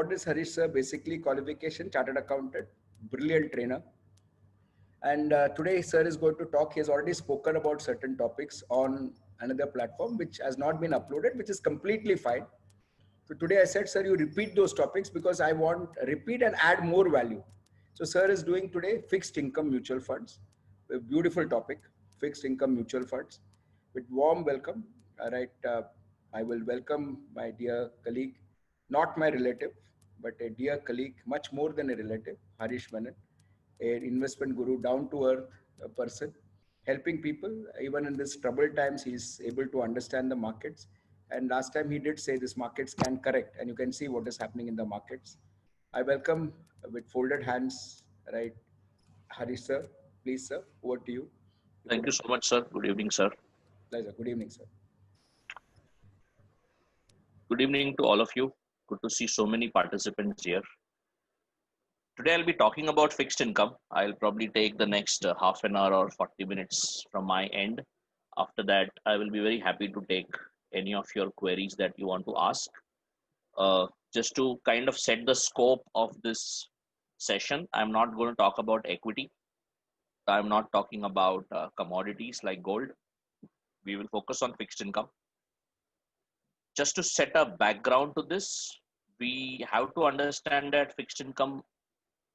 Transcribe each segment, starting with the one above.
what is Harish sir? Basically, qualification, chartered accountant, brilliant trainer. And today, sir is going to talk. He has already spoken about certain topics on another platform, which has not been uploaded, which is completely fine. So today I said, sir, you repeat those topics because I want repeat and add more value. So sir is doing today fixed income mutual funds, a beautiful topic, fixed income mutual funds. With warm welcome. All right, I will welcome my dear colleague, not my relative, but a dear colleague, much more than a relative, Harish Menon, an investment guru, down to earth person, helping people even in this troubled times. He's able to understand the markets, and last time he did say this markets can correct, and you can see what is happening in the markets. I welcome with folded hands, right, Harish sir. Please sir, over to you. You Thank could you so much, sir. Good evening, sir. pleasure. Good evening sir. Good evening to all of you. Good to see so many participants here. Today I'll be talking about fixed income. I'll probably take the next half an hour or 40 minutes from my end. After that, I will be very happy to take any of your queries that you want to ask. Just to kind of set the scope of this session, I'm not going to talk about equity. I'm not talking about commodities like gold. We will focus on fixed income. Just to set a background to this, we have to understand that fixed income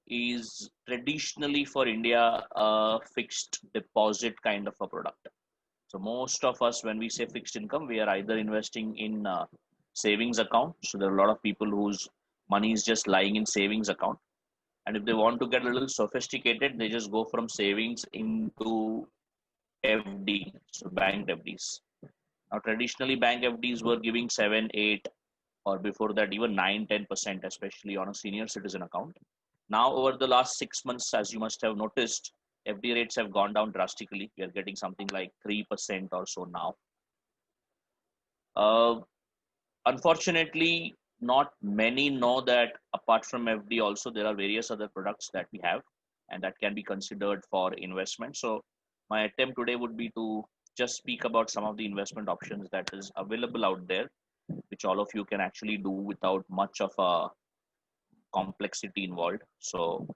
is traditionally for India a fixed deposit kind of a product. So most of us, when we say fixed income, we are either investing in savings account. So there are a lot of people whose money is just lying in savings account. And if they want to get a little sophisticated, they just go from savings into FD, so bank FDs. Now, traditionally, bank FDs were giving 7, 8, or before that, even 9, 10%, especially on a senior citizen account. Now, over the last 6 months, as you must have noticed, FD rates have gone down drastically. We are getting something like 3% or so now. Unfortunately, not many know that apart from FD, also there are various other products that we have and that can be considered for investment. So, my attempt today would be to just speak about some of the investment options that is available out there, which all of you can actually do without much of a complexity involved. So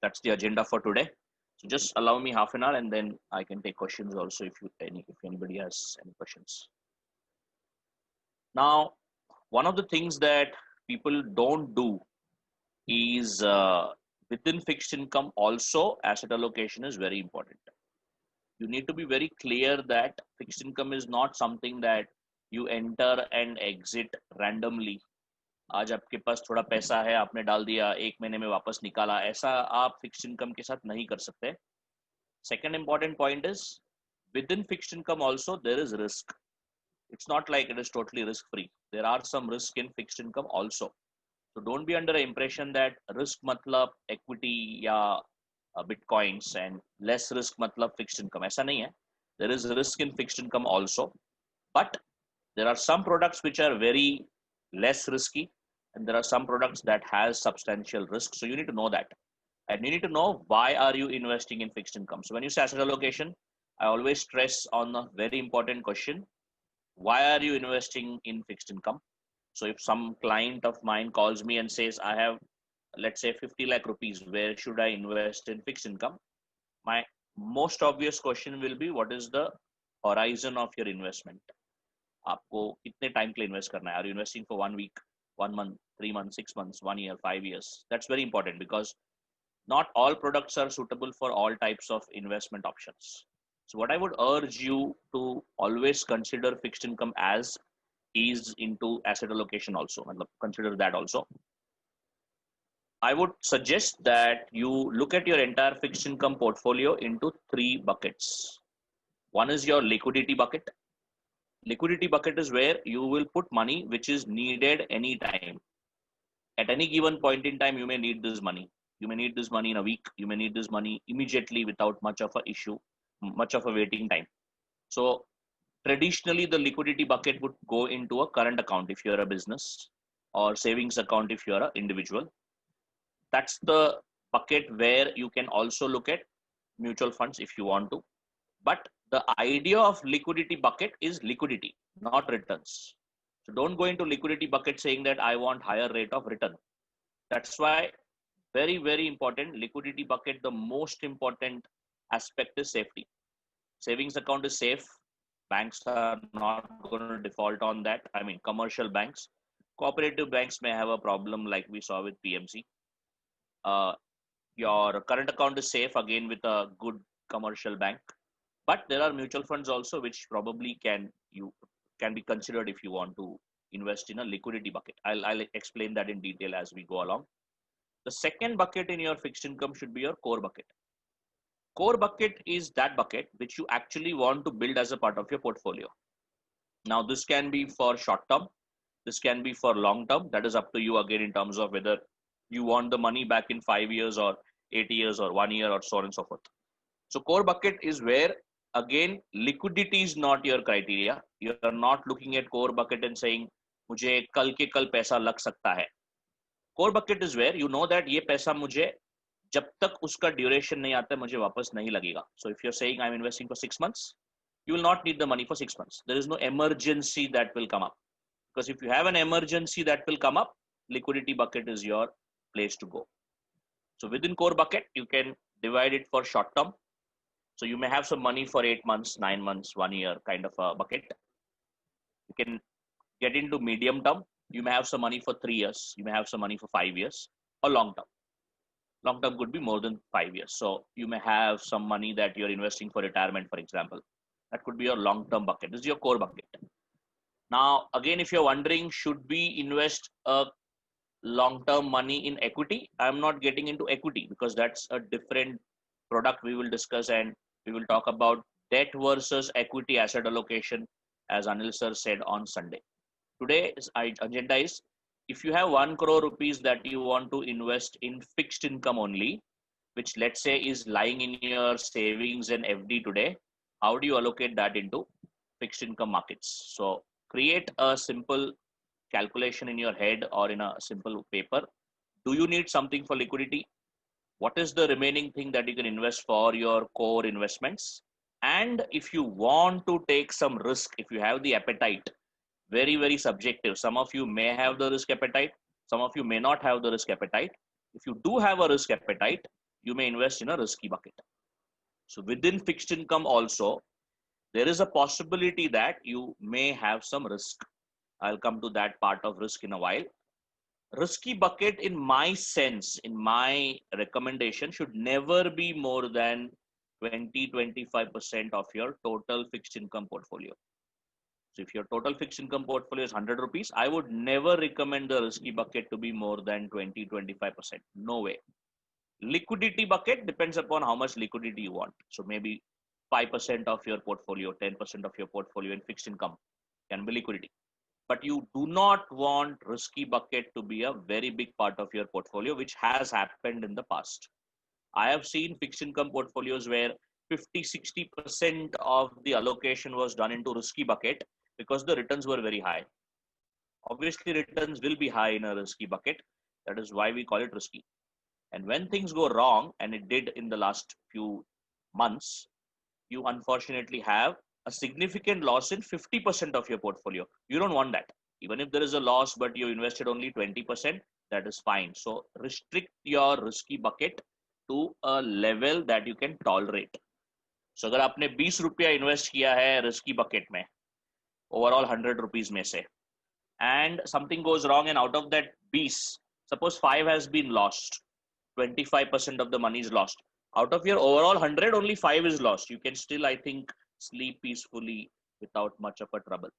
that's the agenda for today. So just allow me half an hour and then I can take questions also if anybody has any questions. Now, one of the things that people don't do is within fixed income also asset allocation is very important. You need to be very clear that fixed income is not something that you enter and exit randomly. आज आपके पास थोड़ा पैसा है, आपने डाल दिया, एक महीने में वापस निकाला, ऐसा आप फिक्स्ड इनकम के साथ नहीं कर सकते. Second important point is within fixed income also there is risk. It's not like it is totally risk free. There are some risk in fixed income also. So don't be under the impression that risk matlab equity या bitcoins and less risk matlab fixed income. ऐसा नहीं है. There is risk in fixed income also, but there are some products which are very less risky and there are some products that has substantial risk. So you need to know that, and you need to know why are you investing in fixed income. So when you say asset allocation, I always stress on a very important question: why are you investing in fixed income? So if some client of mine calls me and says, I have, let's say 50 lakh rupees, where should I invest in fixed income? My most obvious question will be, what is the horizon of your investment? आपको कितने time के लिए invest करना है? Are you investing for 1 week, 1 month, 3 months, 6 months, 1 year, 5 years? That's very important because not all products are suitable for all types of investment options. So what I would urge you to always consider fixed income as is into asset allocation also, and consider that also. I would suggest that you look at your entire fixed income portfolio into 3 buckets. One is your liquidity bucket. Liquidity bucket is where you will put money which is needed anytime. At any given point in time, you may need this money. You may need this money in a week. You may need this money immediately without much of an issue, much of a waiting time. So traditionally, the liquidity bucket would go into a current account if you're a business, or savings account if you're an individual. That's the bucket where you can also look at mutual funds if you want to. But the idea of liquidity bucket is liquidity, not returns. So don't go into liquidity bucket saying that I want higher rate of return. That's why very, very important liquidity bucket. The most important aspect is safety. Savings account is safe. Banks are not going to default on that. I mean, commercial banks, cooperative banks may have a problem like we saw with PMC. Your current account is safe again with a good commercial bank, but there are mutual funds also which probably can be considered if you want to invest in a liquidity bucket. I'll explain that in detail as we go along. The second bucket in your fixed income should be your core bucket. Core bucket is that bucket which you actually want to build as a part of your portfolio. Now, this can be for short term, this can be for long term. That is up to you again in terms of whether you want the money back in 5 years or 8 years or 1 year or so on and so forth. So, core bucket is where again liquidity is not your criteria. You are not looking at core bucket and saying, मुझे कल के कल पैसा लग सकता है. Core bucket is where you know that ये पैसा मुझे जब तक उसका ड्यूरेशन नहीं आता मुझे वापस नहीं लगेगा. So if you're saying I'm investing for 6 months, you will not need the money for 6 months. There is no emergency that will come up, because if you have an emergency that will come up, liquidity bucket is your place to go. So within core bucket, you can divide it for short term. So you may have some money for 8 months, 9 months, 1 year kind of a bucket. You can get into medium term. You may have some money for 3 years. You may have some money for 5 years, or long term. Long term could be more than 5 years. So you may have some money that you're investing for retirement, for example. That could be your long term bucket. This is your core bucket. Now, again, if you're wondering, should we invest a long term money in equity? I'm not getting into equity because that's a different product we will discuss, and we will talk about debt versus equity asset allocation, as Anil sir said on Sunday. Today's agenda is, if you have 1 crore rupees that you want to invest in fixed income only, which let's say is lying in your savings and FD today, how do you allocate that into fixed income markets? So create a simple calculation in your head or in a simple paper. Do you need something for liquidity? What is the remaining thing that you can invest for your core investments? And if you want to take some risk, if you have the appetite, very, very subjective. Some of you may have the risk appetite. Some of you may not have the risk appetite. If you do have a risk appetite, you may invest in a risky bucket. So within fixed income also, there is a possibility that you may have some risk. I'll come to that part of risk in a while. Risky bucket, in my sense, in my recommendation, should never be more than 20-25% of your total fixed income portfolio. So if your total fixed income portfolio is 100 rupees, I would never recommend the risky bucket to be more than 20-25%. No way. Liquidity bucket depends upon how much liquidity you want. So maybe 5% of your portfolio, 10% of your portfolio in fixed income can be liquidity. But you do not want risky bucket to be a very big part of your portfolio, which has happened in the past. I have seen fixed income portfolios where 50-60% of the allocation was done into risky bucket because the returns were very high. Obviously, returns will be high in a risky bucket. That is why we call it risky. And when things go wrong, and it did in the last few months, you unfortunately have a significant loss in 50% of your portfolio. You don't want that. Even if there is a loss, but you invested only 20%, that is fine. So restrict your risky bucket to a level that you can tolerate. So अगर आपने 20 रुपया invest किया है risky bucket में, overall 100 rupees में से, and something goes wrong, and out of that 20, suppose 5 has been lost, 25% of the money is lost. Out of your overall 100, only 5 is lost. You can still, I think, sleep peacefully without much of a trouble.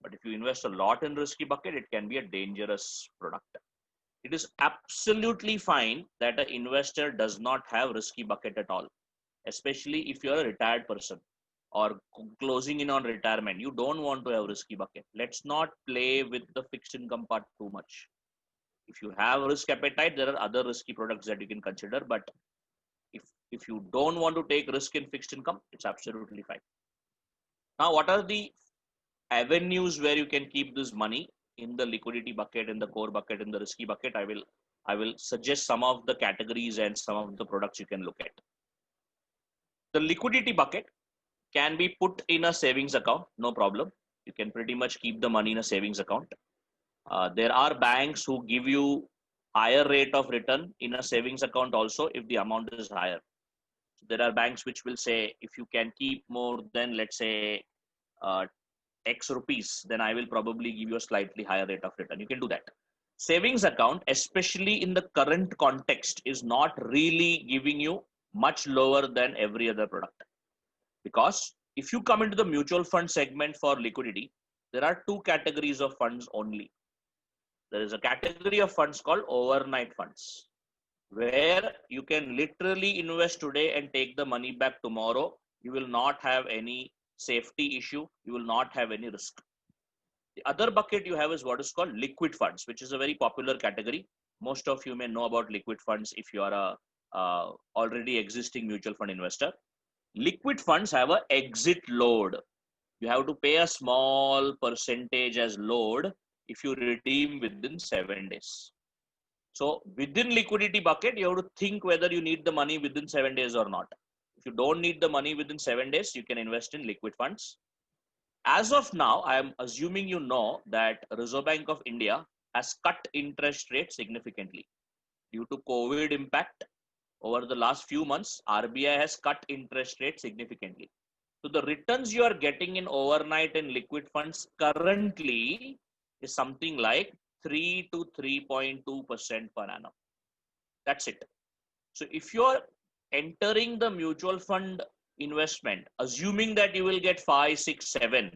But if you invest a lot in risky bucket, it can be a dangerous product. It is absolutely fine that an investor does not have risky bucket at all, especially if you're a retired person or closing in on retirement. You don't want to have risky bucket. Let's not play with the fixed income part too much. If you have risk appetite, there are other risky products that you can consider. But if you don't want to take risk in fixed income, it's absolutely fine. Now, what are the avenues where you can keep this money in the liquidity bucket, in the core bucket, in the risky bucket? I will suggest some of the categories and some of the products you can look at. The liquidity bucket can be put in a savings account, no problem. You can pretty much keep the money in a savings account. There are banks who give you higher rate of return in a savings account also if the amount is higher. So there are banks which will say if you can keep more than, let's say, uh, X rupees, then I will probably give you a slightly higher rate of return. You can do that. Savings account, especially in the current context, is not really giving you much lower than every other product. Because if you come into the mutual fund segment for liquidity, there are two categories of funds only. There is a category of funds called overnight funds, where you can literally invest today and take the money back tomorrow. You will not have any safety issue. You will not have any risk. The other bucket you have is what is called liquid funds, which is a very popular category. Most of you may know about liquid funds if you are a already existing mutual fund investor. Liquid funds have a exit load. You have to pay a small percentage as load if you redeem within 7 days. So within liquidity bucket, you have to think whether you need the money within 7 days or not. If you don't need the money within 7 days, you can invest in liquid funds. As of now, I am assuming you know that Reserve Bank of India has cut interest rates significantly. Due to COVID impact, over the last few months, RBI has cut interest rates significantly. So the returns you are getting in overnight and liquid funds currently is something like 3 to 3.2% per annum. That's it. So if you're entering the mutual fund investment, assuming that you will get 5, 6, 7,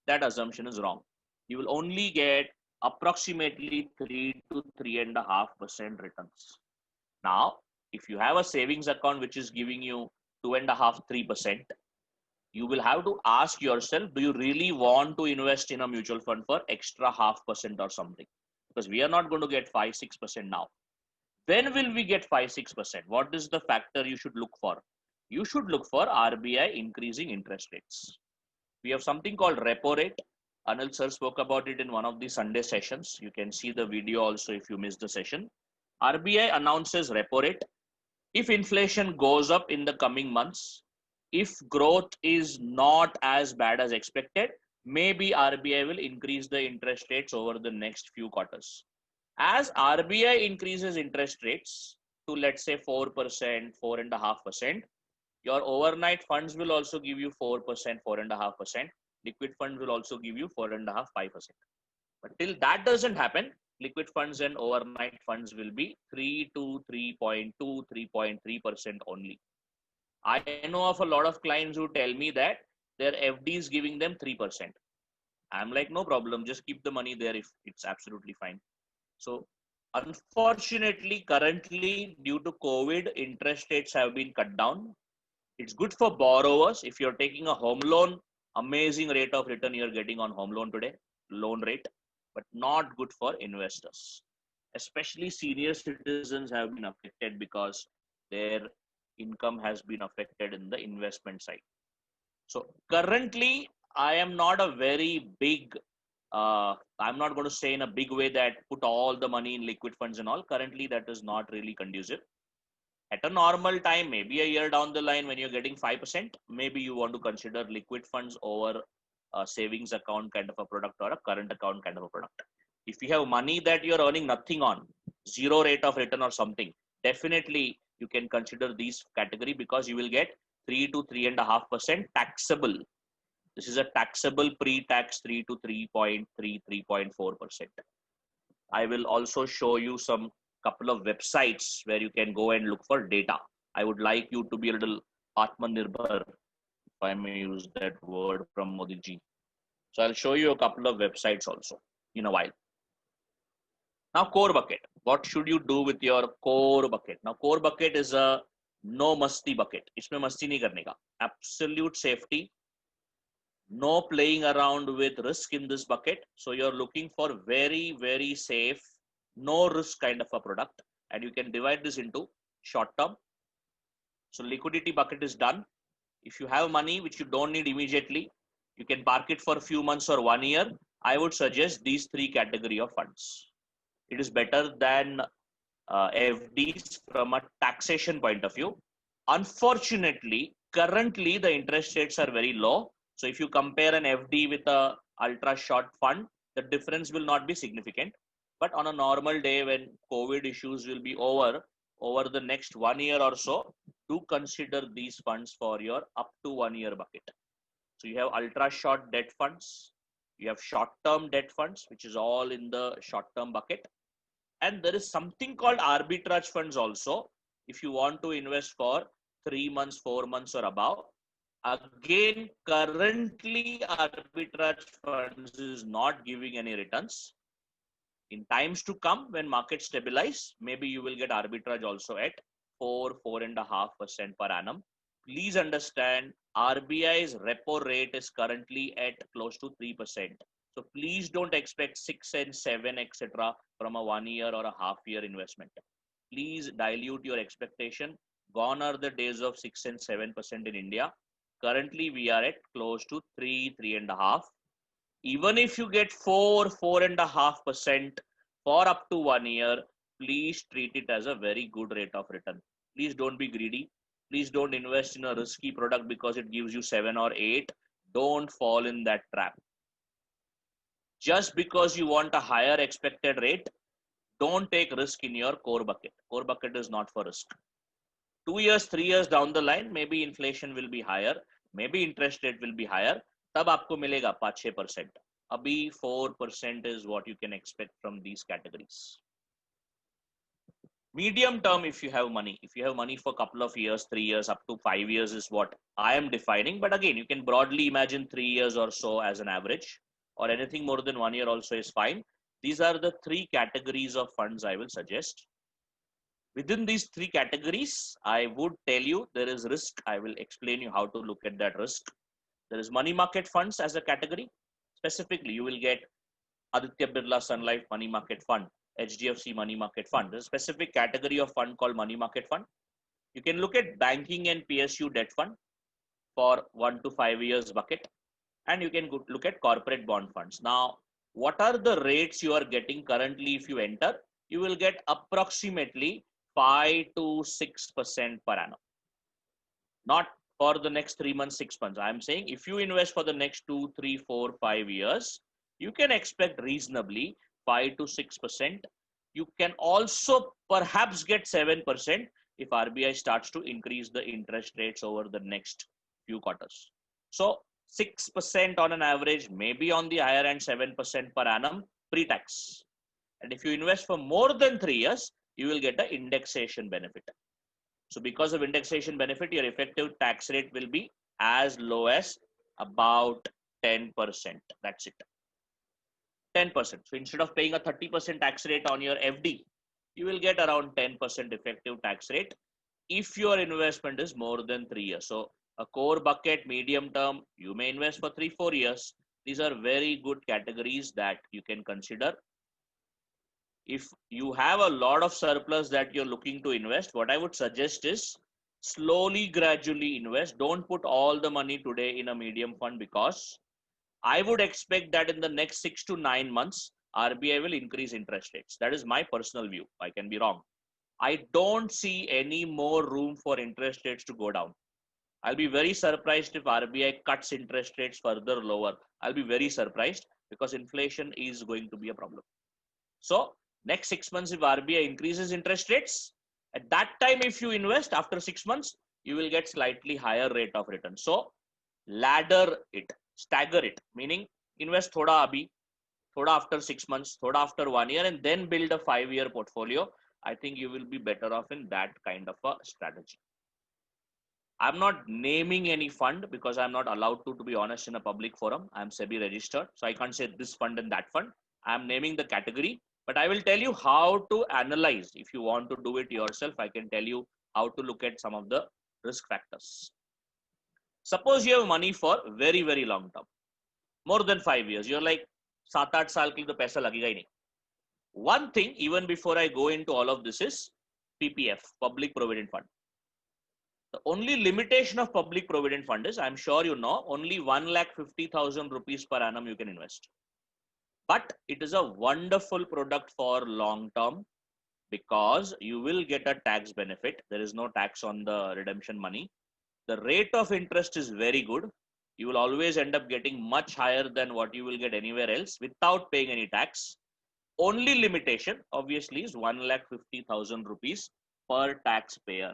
that assumption is wrong. You will only get approximately 3 to 3.5% returns. Now, if you have a savings account which is giving you 2.5, 3%, you will have to ask yourself, do you really want to invest in a mutual fund for extra 0.5% or something? Because we are not going to get 5, 6% now. When will we get 5, 6%? What is the factor you should look for? You should look for RBI increasing interest rates. We have something called repo rate. Anil sir spoke about it in one of the Sunday sessions. You can see the video also if you missed the session. RBI announces repo rate. If inflation goes up in the coming months, if growth is not as bad as expected, maybe RBI will increase the interest rates over the next few quarters. As RBI increases interest rates to, let's say, 4%, 4.5%, your overnight funds will also give you 4%, 4.5%. Liquid funds will also give you 4.5%, 5%. But till that doesn't happen, liquid funds and overnight funds will be 3 to 3.2, 3.3% only. I know of a lot of clients who tell me that their FD is giving them 3%. I'm like, no problem, just keep the money there if it's absolutely fine. So unfortunately, currently, due to COVID, interest rates have been cut down. It's good for borrowers. If you're taking a home loan, amazing rate of return you're getting on home loan today, loan rate, but not good for investors. Especially senior citizens have been affected because their income has been affected in the investment side. So currently, I am not a very big I'm not going to say in a big way that put all the money in liquid funds and all. Currently, that is not really conducive. At a normal time, maybe a year down the line when you're getting 5%, maybe you want to consider liquid funds over a savings account kind of a product or a current account kind of a product. If you have money that you're earning nothing on, zero rate of return or something, definitely you can consider these category because you will get 3 to 3.5% taxable. This is a taxable pre-tax 3 to 3.3, 3.4%. I will also show you some couple of websites where you can go and look for data. I would like you to be a little Atmanirbhar, if I may use that word from Modi ji. So I'll show you a couple of websites also in a while. Now core bucket. What should you do with your core bucket? Now core bucket is a no masti bucket. इसमें मस्ती नहीं करने का. Absolute safety. No playing around with risk in this bucket. So you're looking for very, very safe, no risk kind of a product. And you can divide this into short term. So liquidity bucket is done. If you have money which you don't need immediately, you can park it for a few months or 1 year. I would suggest these three category of funds. It is better than FDs from a taxation point of view. Unfortunately, currently the interest rates are very low. So if you compare an FD with a ultra short fund, the difference will not be significant. But on a normal day when COVID issues will be over the next 1 year or so, do consider these funds for your up to 1 year bucket. So you have ultra short debt funds, you have short term debt funds, which is all in the short term bucket. And there is something called arbitrage funds also. If you want to invest for 3 months, 4 months or above, again, currently arbitrage funds is not giving any returns. In times to come, when markets stabilize, maybe you will get arbitrage also at 4.5% per annum. Please understand, RBI's repo rate is currently at close to 3%. So please don't expect 6 and 7, etc. from a 1 year or a half-year investment. Please dilute your expectation. Gone are the days of 6 and 7% in India. Currently, we are at close to 3, 3.5. Even if you get 4.5% for up to 1 year, please treat it as a very good rate of return. Please don't be greedy. Please don't invest in a risky product because it gives you 7 or 8. Don't fall in that trap. Just because you want a higher expected rate, don't take risk in your core bucket. Core bucket is not for risk. 2 years, 3 years down the line, maybe inflation will be higher, maybe interest rate will be higher. तब आपको मिलेगा 5-6%. अभी 4% is what you can expect from these categories. Medium term, if you have money for a couple of years, 3 years, up to 5 years is what I am defining. But again, you can broadly imagine 3 years or so as an average, or anything more than 1 year also is fine. These are the 3 categories of funds I will suggest. Within these 3 categories, I would tell you there is risk. I will explain you how to look at that risk. There is money market funds as a category. Specifically, you will get Aditya Birla Sun Life Money Market Fund, HDFC Money Market Fund. There's a specific category of fund called Money Market Fund. You can look at banking and PSU debt fund for 1 to 5 years bucket. And you can look at corporate bond funds. Now, what are the rates you are getting currently if you enter? You will get approximately 5 to 6% per annum. Not for the next 3 months, 6 months. I'm saying if you invest for the next 2, 3, 4, 5 years, you can expect reasonably 5 to 6%. You can also perhaps get 7% if RBI starts to increase the interest rates over the next few quarters. So 6% on an average, maybe on the higher end, 7% per annum pre-tax. And if you invest for more than 3 years, you will get an indexation benefit. So because of indexation benefit, your effective tax rate will be as low as about 10%. That's it. 10%. So instead of paying a 30% tax rate on your FD, you will get around 10% effective tax rate if your investment is more than 3 years. So a core bucket, medium term, you may invest for 3, 4 years. These are very good categories that you can consider. If you have a lot of surplus that you're looking to invest, what I would suggest is slowly, gradually invest. Don't put all the money today in a medium fund, because I would expect that in the next 6 to 9 months, RBI will increase interest rates. That is my personal view. I can be wrong. I don't see any more room for interest rates to go down. I'll be very surprised if RBI cuts interest rates further lower. I'll be very surprised, because inflation is going to be a problem. So next 6 months, if RBI increases interest rates, at that time, if you invest after 6 months, you will get slightly higher rate of return. So ladder it, stagger it, meaning invest thoda abhi, thoda after 6 months, thoda after 1 year, and then build a 5-year portfolio. I think you will be better off in that kind of a strategy. I'm not naming any fund because I'm not allowed to be honest, in a public forum. I'm SEBI registered, so I can't say this fund and that fund. I'm naming the category, but I will tell you how to analyze. If you want to do it yourself, I can tell you how to look at some of the risk factors. Suppose you have money for very, very long term, more than 5 years. You're like, 7-8 साल के लिए तो पैसा लगेगा ही नहीं. One thing, even before I go into all of this, is PPF, Public Provident Fund. The only limitation of Public Provident Fund is, I'm sure you know, only 1,50,000 rupees per annum you can invest. But it is a wonderful product for long term, because you will get a tax benefit. There is no tax on the redemption money. The rate of interest is very good. You will always end up getting much higher than what you will get anywhere else without paying any tax. Only limitation, obviously, is 1,50,000 rupees per taxpayer.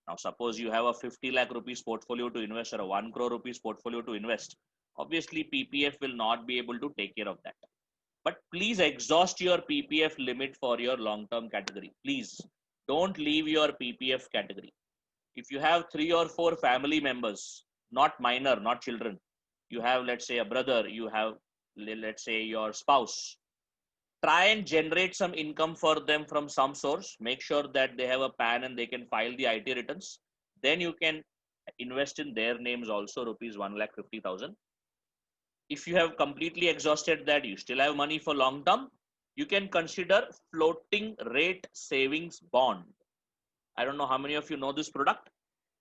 Now, suppose you have a 50 lakh rupees portfolio to invest or a 1 crore rupees portfolio to invest. Obviously, PPF will not be able to take care of that. But please exhaust your PPF limit for your long-term category. Please don't leave your PPF category. If you have 3 or 4 family members, not minor, not children, you have, let's say, a brother, you have, let's say, your spouse, try and generate some income for them from some source. Make sure that they have a PAN and they can file the IT returns. Then you can invest in their names also, rupees 1,50,000. If you have completely exhausted that, you still have money for long term, you can consider floating rate savings bond. I don't know how many of you know this product.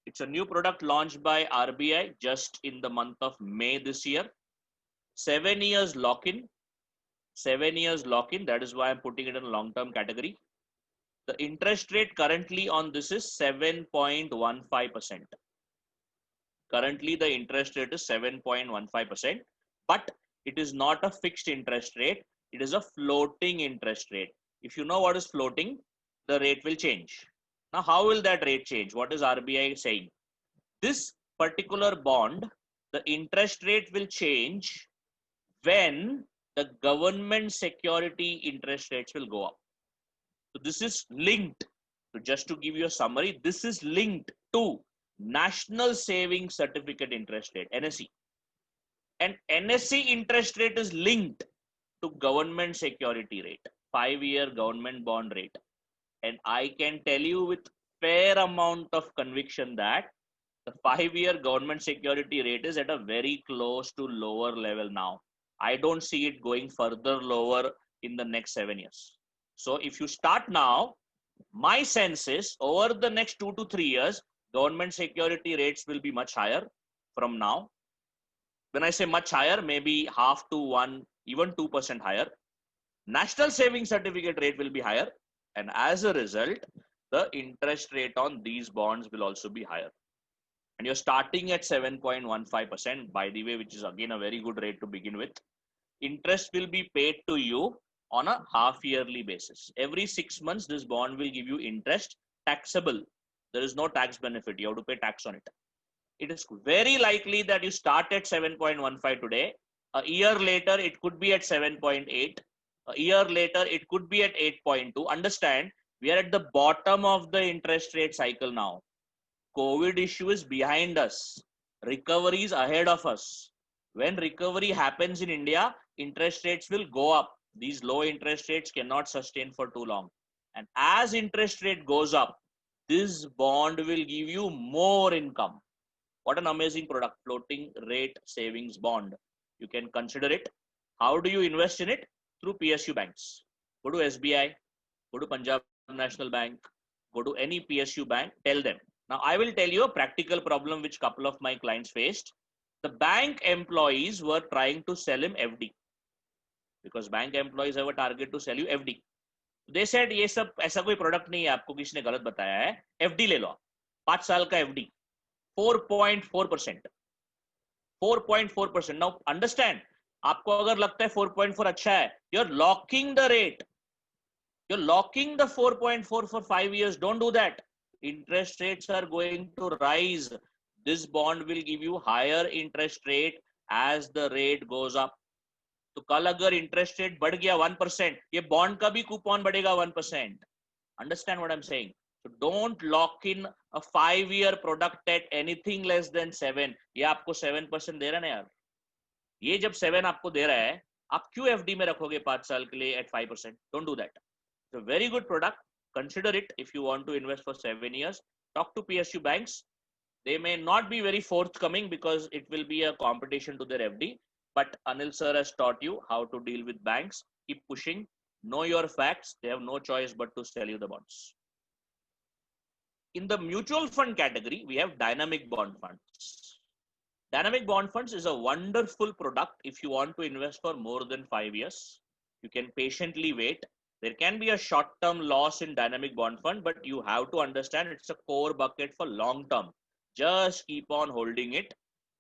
It's a new product launched by RBI just in the month of May this year. 7 years lock-in. 7 years lock-in. That is why I'm putting it in a long-term category. The interest rate currently on this is 7.15%. Currently, the interest rate is 7.15%, but it is not a fixed interest rate. It is a floating interest rate. If you know what is floating, the rate will change. Now, how will that rate change? What is RBI saying? This particular bond, the interest rate will change when the government security interest rates will go up. So this is linked. So just to give you a summary, this is linked to National Savings Certificate interest rate, NSE. And NSE interest rate is linked to government security rate, 5-year government bond rate. And I can tell you with fair amount of conviction that the 5-year government security rate is at a very close to lower level now. I don't see it going further lower in the next 7 years. So if you start now, my sense is over the next 2 to 3 years, government security rates will be much higher from now. When I say much higher, maybe half to 1, even 2% higher. National savings certificate rate will be higher. And as a result, the interest rate on these bonds will also be higher. And you're starting at 7.15%, by the way, which is again a very good rate to begin with. Interest will be paid to you on a half yearly basis. Every 6 months, this bond will give you interest, taxable. There is no tax benefit. You have to pay tax on it. It is very likely that you start at 7.15 today. A year later, it could be at 7.8. A year later, it could be at 8.2. Understand, we are at the bottom of the interest rate cycle now. COVID issue is behind us. Recovery is ahead of us. When recovery happens in India, interest rates will go up. These low interest rates cannot sustain for too long. And as interest rate goes up, this bond will give you more income. What an amazing product, floating rate savings bond. You can consider it. How do you invest in it? Through PSU banks. Go to SBI, go to Punjab National Bank, go to any PSU bank, tell them. Now, I will tell you a practical problem which a couple of my clients faced. The bank employees were trying to sell him FD because bank employees have a target to sell you FD. They said, ये सब ऐसा कोई product नहीं है, आपको किसी ने गलत बताया है, FD ले लो, 5 साल का FD, 4.4%. 4.4%. Now, understand, आपको अगर लगता है 4.4 अच्छा है, you're locking the rate. You're locking the 4.4 for 5 years. Don't do that. Interest rates are going to rise. This bond will give you higher interest rate as the rate goes up. तो कल अगर interest rate बढ़ गया 1%, ये bond का भी coupon बढ़ेगा 1%. Understand what I'm saying? So don't lock in a 5-year product at anything less than 7. ये आपको 7% दे रहा है ना यार. ये जब 7 आपको दे रहा है, आप क्यों FD में रखोगे 5 साल के लिए at 5%? Don't do that. It's a very good product. Consider it if you want to invest for 7 years. Talk to PSU banks. They may not be very forthcoming because it will be a competition to their FD. But Anil sir has taught you how to deal with banks. Keep pushing. Know your facts. They have no choice but to sell you the bonds. In the mutual fund category, we have dynamic bond funds. Dynamic bond funds is a wonderful product if you want to invest for more than 5 years. You can patiently wait. There can be a short-term loss in dynamic bond fund, but you have to understand it's a core bucket for long-term. Just keep on holding it.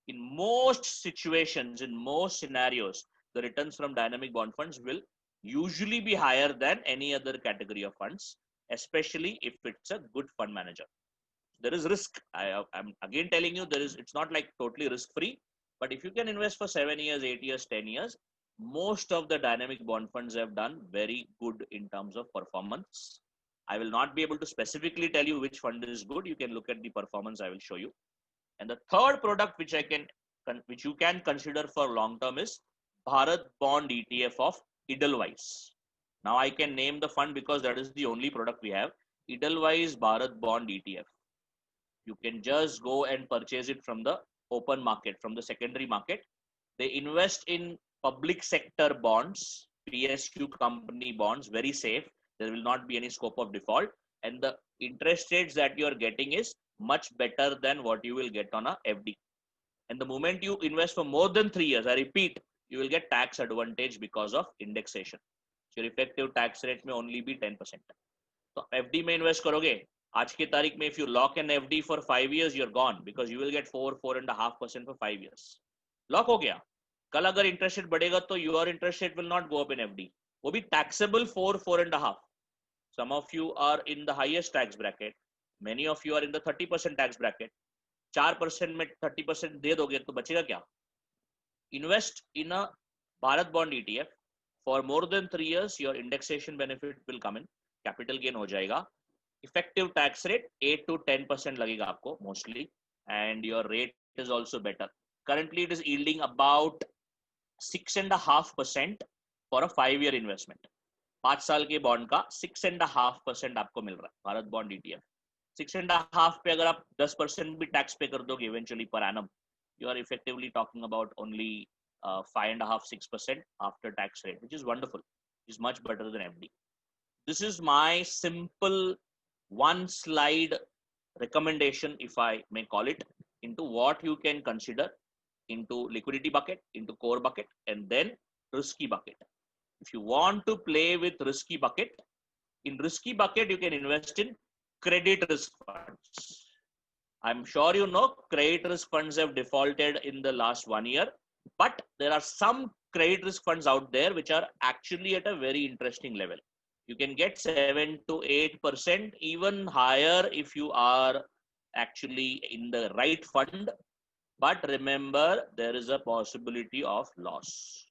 In most situations, in most scenarios, the returns from dynamic bond funds will usually be higher than any other category of funds, especially if it's a good fund manager. There is risk. I'm again telling you, it's not like totally risk free, but if you can invest for 7 years, 8 years, 10 years, most of the dynamic bond funds have done very good in terms of performance. I will not be able to specifically tell you which fund is good. You can look at the performance. I will show you. And the third product which you can consider for long term is Bharat Bond ETF of Edelweiss. Now I can name the fund because that is the only product we have. Edelweiss Bharat Bond ETF. You can just go and purchase it from the open market, from the secondary market. They invest in public sector bonds, PSU company bonds, very safe. There will not be any scope of default. And the interest rates that you are getting is much better than what you will get on a FD. And the moment you invest for more than 3 years, I repeat, you will get tax advantage because of indexation. So your effective tax rate may only be 10%. So FD में invest करोगे, आज की तारीख में if you lock an FD for 5 years, you're gone because you will get 4.5% for 5 years. Lock हो गया. कल अगर interest rate बढ़ेगा तो your interest rate will not go up in FD. वो भी taxable 4.5. Some of you are in the highest tax bracket. Many of you are in the 30% tax bracket. 4% में 30% दे दोगे तो बचेगा क्या? Invest in a Bharat Bond ETF for more than 3 years. Your indexation benefit will come in. Capital gain हो जाएगा. Effective tax rate 8 to 10% लगेगा आपको mostly, and your rate is also better. Currently it is yielding about 6.5% for a 5-year investment. 5 साल के bond का 6.5% आपको मिल रहा है भारत बॉन्ड ETF. 6.5 पे अगर आप 10% भी टैक्स पे कर दोगे eventually per annum, you are effectively talking about only 5.5-6% after tax rate, which is wonderful. It is much better than FD. This is my simple one slide recommendation, if I may call it, into what you can consider into liquidity bucket, into core bucket, and then risky bucket. If you want to play with risky bucket, in risky bucket, you can invest in credit risk funds. I'm sure you know credit risk funds have defaulted in the last 1 year, but there are some credit risk funds out there which are actually at a very interesting level. You can get 7 to 8%, even higher if you are actually in the right fund. But remember, there is a possibility of loss.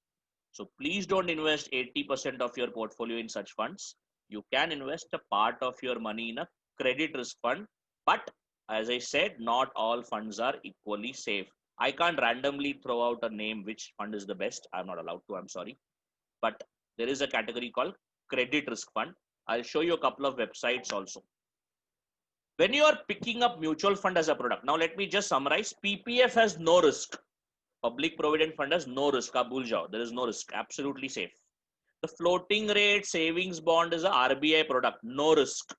So please don't invest 80% of your portfolio in such funds. You can invest a part of your money in a credit risk fund. But as I said, not all funds are equally safe. I can't randomly throw out a name which fund is the best. I'm not allowed to, I'm sorry. But there is a category called credit risk fund. I'll show you a couple of websites also. When you are picking up mutual fund as a product, now let me just summarize. PPF has no risk. Public Provident Fund has no risk. Aap bhul jao. There is no risk. Absolutely safe. The floating rate savings bond is a RBI product. No risk.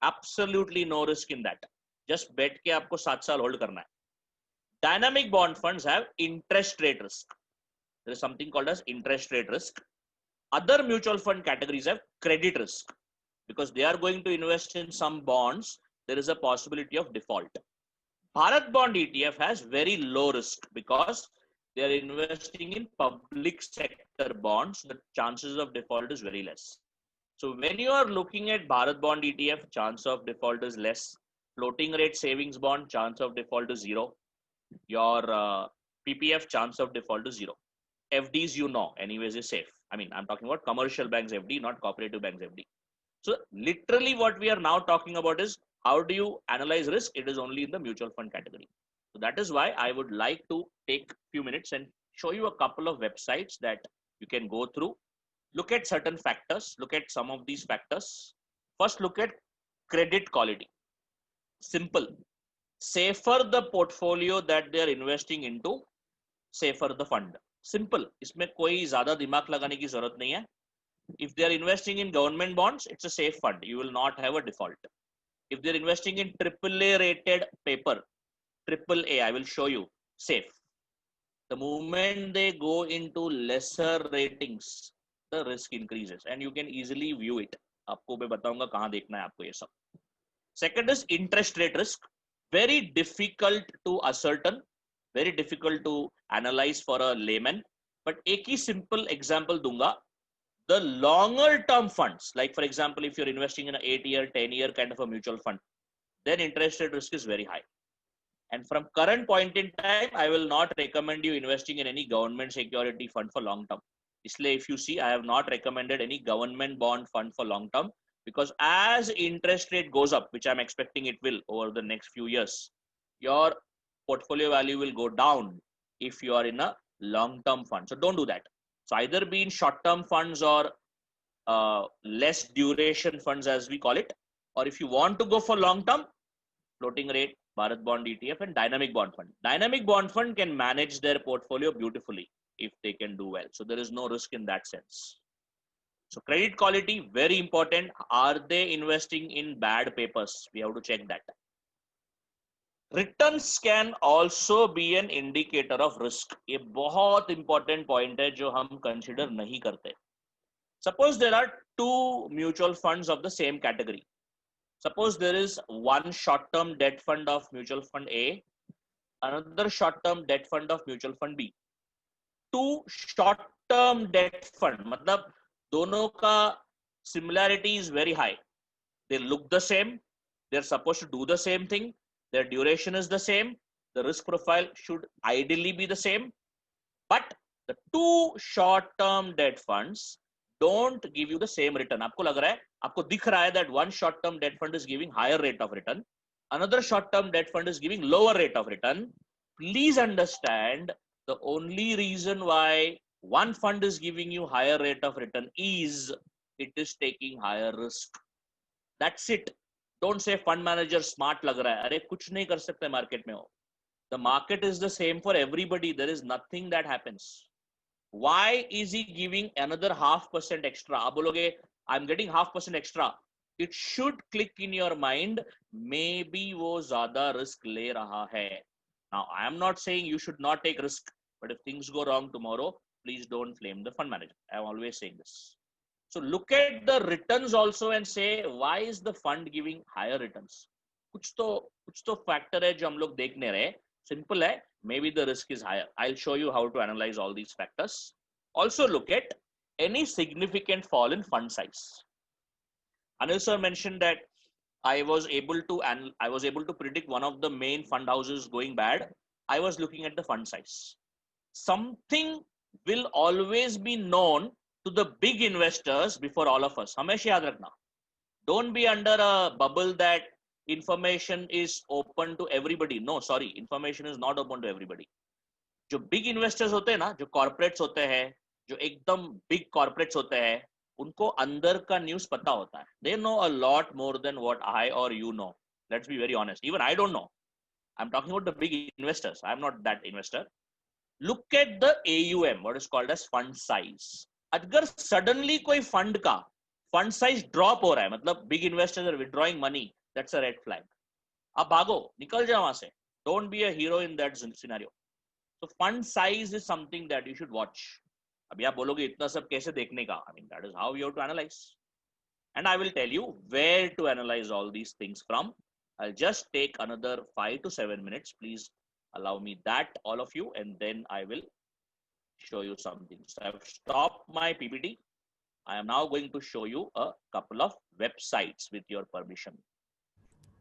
Absolutely no risk in that. Just bet ke aapko 7 saal hold karna hai. Dynamic bond funds have interest rate risk. There is something called as interest rate risk. Other mutual fund categories have credit risk because they are going to invest in some bonds. There is a possibility of default. Bharat Bond ETF has very low risk because they are investing in public sector bonds. The chances of default is very less. So when you are looking at Bharat Bond ETF, chance of default is less. Floating rate savings bond, chance of default is 0. Your PPF, chance of default is 0. FDs, you know, anyways, is safe. I mean, I'm talking about commercial banks FD, not cooperative banks FD. So literally what we are now talking about is how do you analyze risk? It is only in the mutual fund category. So that is why I would like to take a few minutes and show you a couple of websites that you can go through. Look at certain factors. Look at some of these factors. First, look at credit quality. Simple. Safer the portfolio that they are investing into, safer the fund. Simple. इसमें कोई ज़्यादा दिमाग लगाने की ज़रूरत नहीं है. If they are investing in government bonds, it's a safe fund. You will not have a default. If they're investing in AAA rated paper, AAA, I will show you, safe. The moment they go into lesser ratings, the risk increases and you can easily view it. आपको मैं बताऊंगा कहाँ देखना है आपको ये सब. Second is interest rate risk. Very difficult to ascertain. very difficult to analyze for a layman. But एक ही simple example दूंगा. The longer term funds, like for example, if you're investing in an 8-year, 10-year kind of a mutual fund, then interest rate risk is very high. And from current point in time, I will not recommend you investing in any government security fund for long term. Isliye, if you see, I have not recommended any government bond fund for long term, because as interest rate goes up, which I'm expecting it will over the next few years, your portfolio value will go down if you are in a long term fund. So don't do that. So either be in short term funds or less duration funds, as we call it, or if you want to go for long term, floating rate, Bharat Bond ETF, and Dynamic Bond Fund. Dynamic Bond Fund can manage their portfolio beautifully if they can do well. So there is no risk in that sense. So credit quality, very important. Are they investing in bad papers? We have to check that. Returns can also be an indicator of risk. ये बहुत important point है जो हम consider नहीं करते. Suppose there are two mutual funds of the same category. Suppose there is one short-term debt fund of mutual fund A, another short-term debt fund of mutual fund B. Two short-term debt fund, मतलब दोनों का similarity is very high. They look the same. They're supposed to do the same thing. Their duration is the same. The risk profile should ideally be the same. But the two short-term debt funds don't give you the same return. आपको लग रहा है, आपको दिख रहा है that one short-term debt fund is giving higher rate of return, another short-term debt fund is giving lower rate of return. Please understand, the only reason why one fund is giving you higher rate of return is it is taking higher risk. That's it. Don't say fund manager smart लग रहा है. अरे कुछ नहीं कर सकते market में हो. The market is the same for everybody. There is nothing that happens. Why is he giving another 0.5% extra? आप बोलोगे, I'm getting 0.5% extra. It should click in your mind, maybe वो ज़्यादा risk ले रहा है. Now, I am not saying you should not take risk, but if things go wrong tomorrow, please don't blame the fund manager. I am always saying this. So look at the returns also and say, why is the fund giving higher returns? कुछ तो factor है जो हम लोग देखने रहे. Simple है, maybe the risk is higher. I'll show you how to analyze all these factors. Also look at any significant fall in fund size. Anil sir mentioned that I was able to predict one of the main fund houses going bad. I was looking at the fund size. Something will always be known to the big investors before all of us. हमेशा याद रखना. Don't be under a bubble that information is open to everybody. No, sorry, information is not open to everybody. जो big investors होते हैं ना, जो corporates होते हैं, जो एकदम big corporates होते हैं, उनको अंदर का news पता होता है. They know a lot more than what I or you know. Let's be very honest. Even I don't know. I'm talking about the big investors. I'm not that investor. Look at the AUM, what is called as fund size. अगर suddenly कोई fund का fund size drop हो रहा है, मतलब big investors are withdrawing money, that's a red flag. आप भागो, निकल जाओ वहां से. Don't be a hero in that scenario. So fund size is something that you should watch. अभी आप बोलोगे इतना सब कैसे देखने का? I mean, that is how you have to analyze. And I will tell you where to analyze all these things from. I'll just take another 5 to 7 minutes. Please allow me that, all of you, and then I will show you something. So I've stopped my PPT. I am now going to show you a couple of websites with your permission.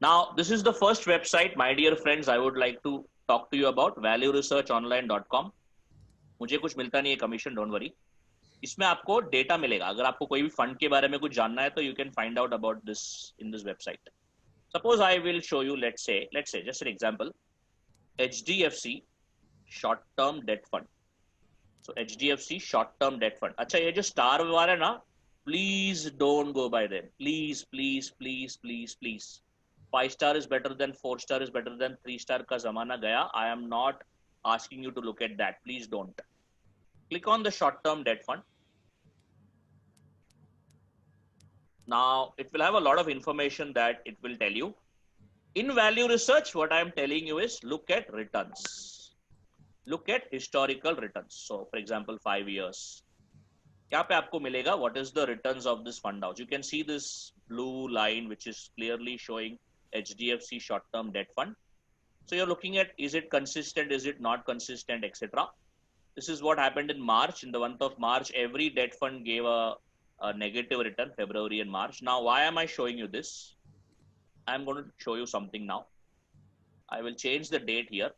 Now, this is the first website, my dear friends, I would like to talk to you about, valueresearchonline.com. मुझे कुछ मिलता नहीं है commission, don't worry. इसमें आपको data मिलेगा. अगर आपको कोई भी फंड के बारे में कुछ जानना है तो you can find out about this in this website. Suppose I will show you, let's say, just an example, HDFC short-term debt fund. So HDFC short-term debt fund. अच्छा, ये जो स्टार वाला है ना, please don't go by them. Please, please, please, please, please. 5-star is better than 4-star is better than 3-star का जमाना गया. I am not asking you to look at that. Please don't. Click on the short-term debt fund. Now, it will have a lot of information that it will tell you. In value research, what I am telling you is look at returns. Look at historical returns. So, for example, 5 years. यहाँ पे आपको मिलेगा what is the returns of this fund house. You can see this blue line which is clearly showing HDFC short-term debt fund. So you're looking at, is it consistent, is it not consistent, etc. This is what happened in March. In the month of March, every debt fund gave a negative return, February and March. Now, why am I showing you this? I'm going to show you something now. I will change the date here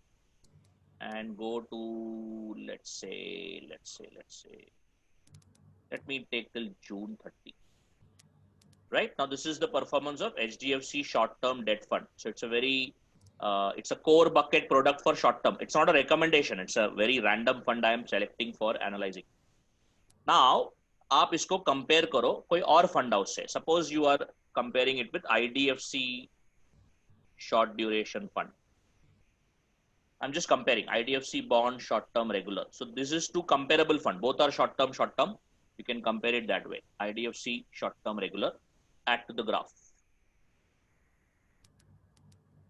and go to, let's say, let me take till June 30. Right now, this is the performance of HDFC short-term debt fund. So it's a very, it's a core bucket product for short-term. It's not a recommendation. It's a very random fund I am selecting for analyzing. Now, आप इसको compare करो कोई और fund house से. Suppose you are comparing it with IDFC short duration fund. I'm just comparing IDFC bond short-term regular. So this is two comparable fund. Both are short-term. You can compare it that way. IDFC short-term regular. Add to the graph.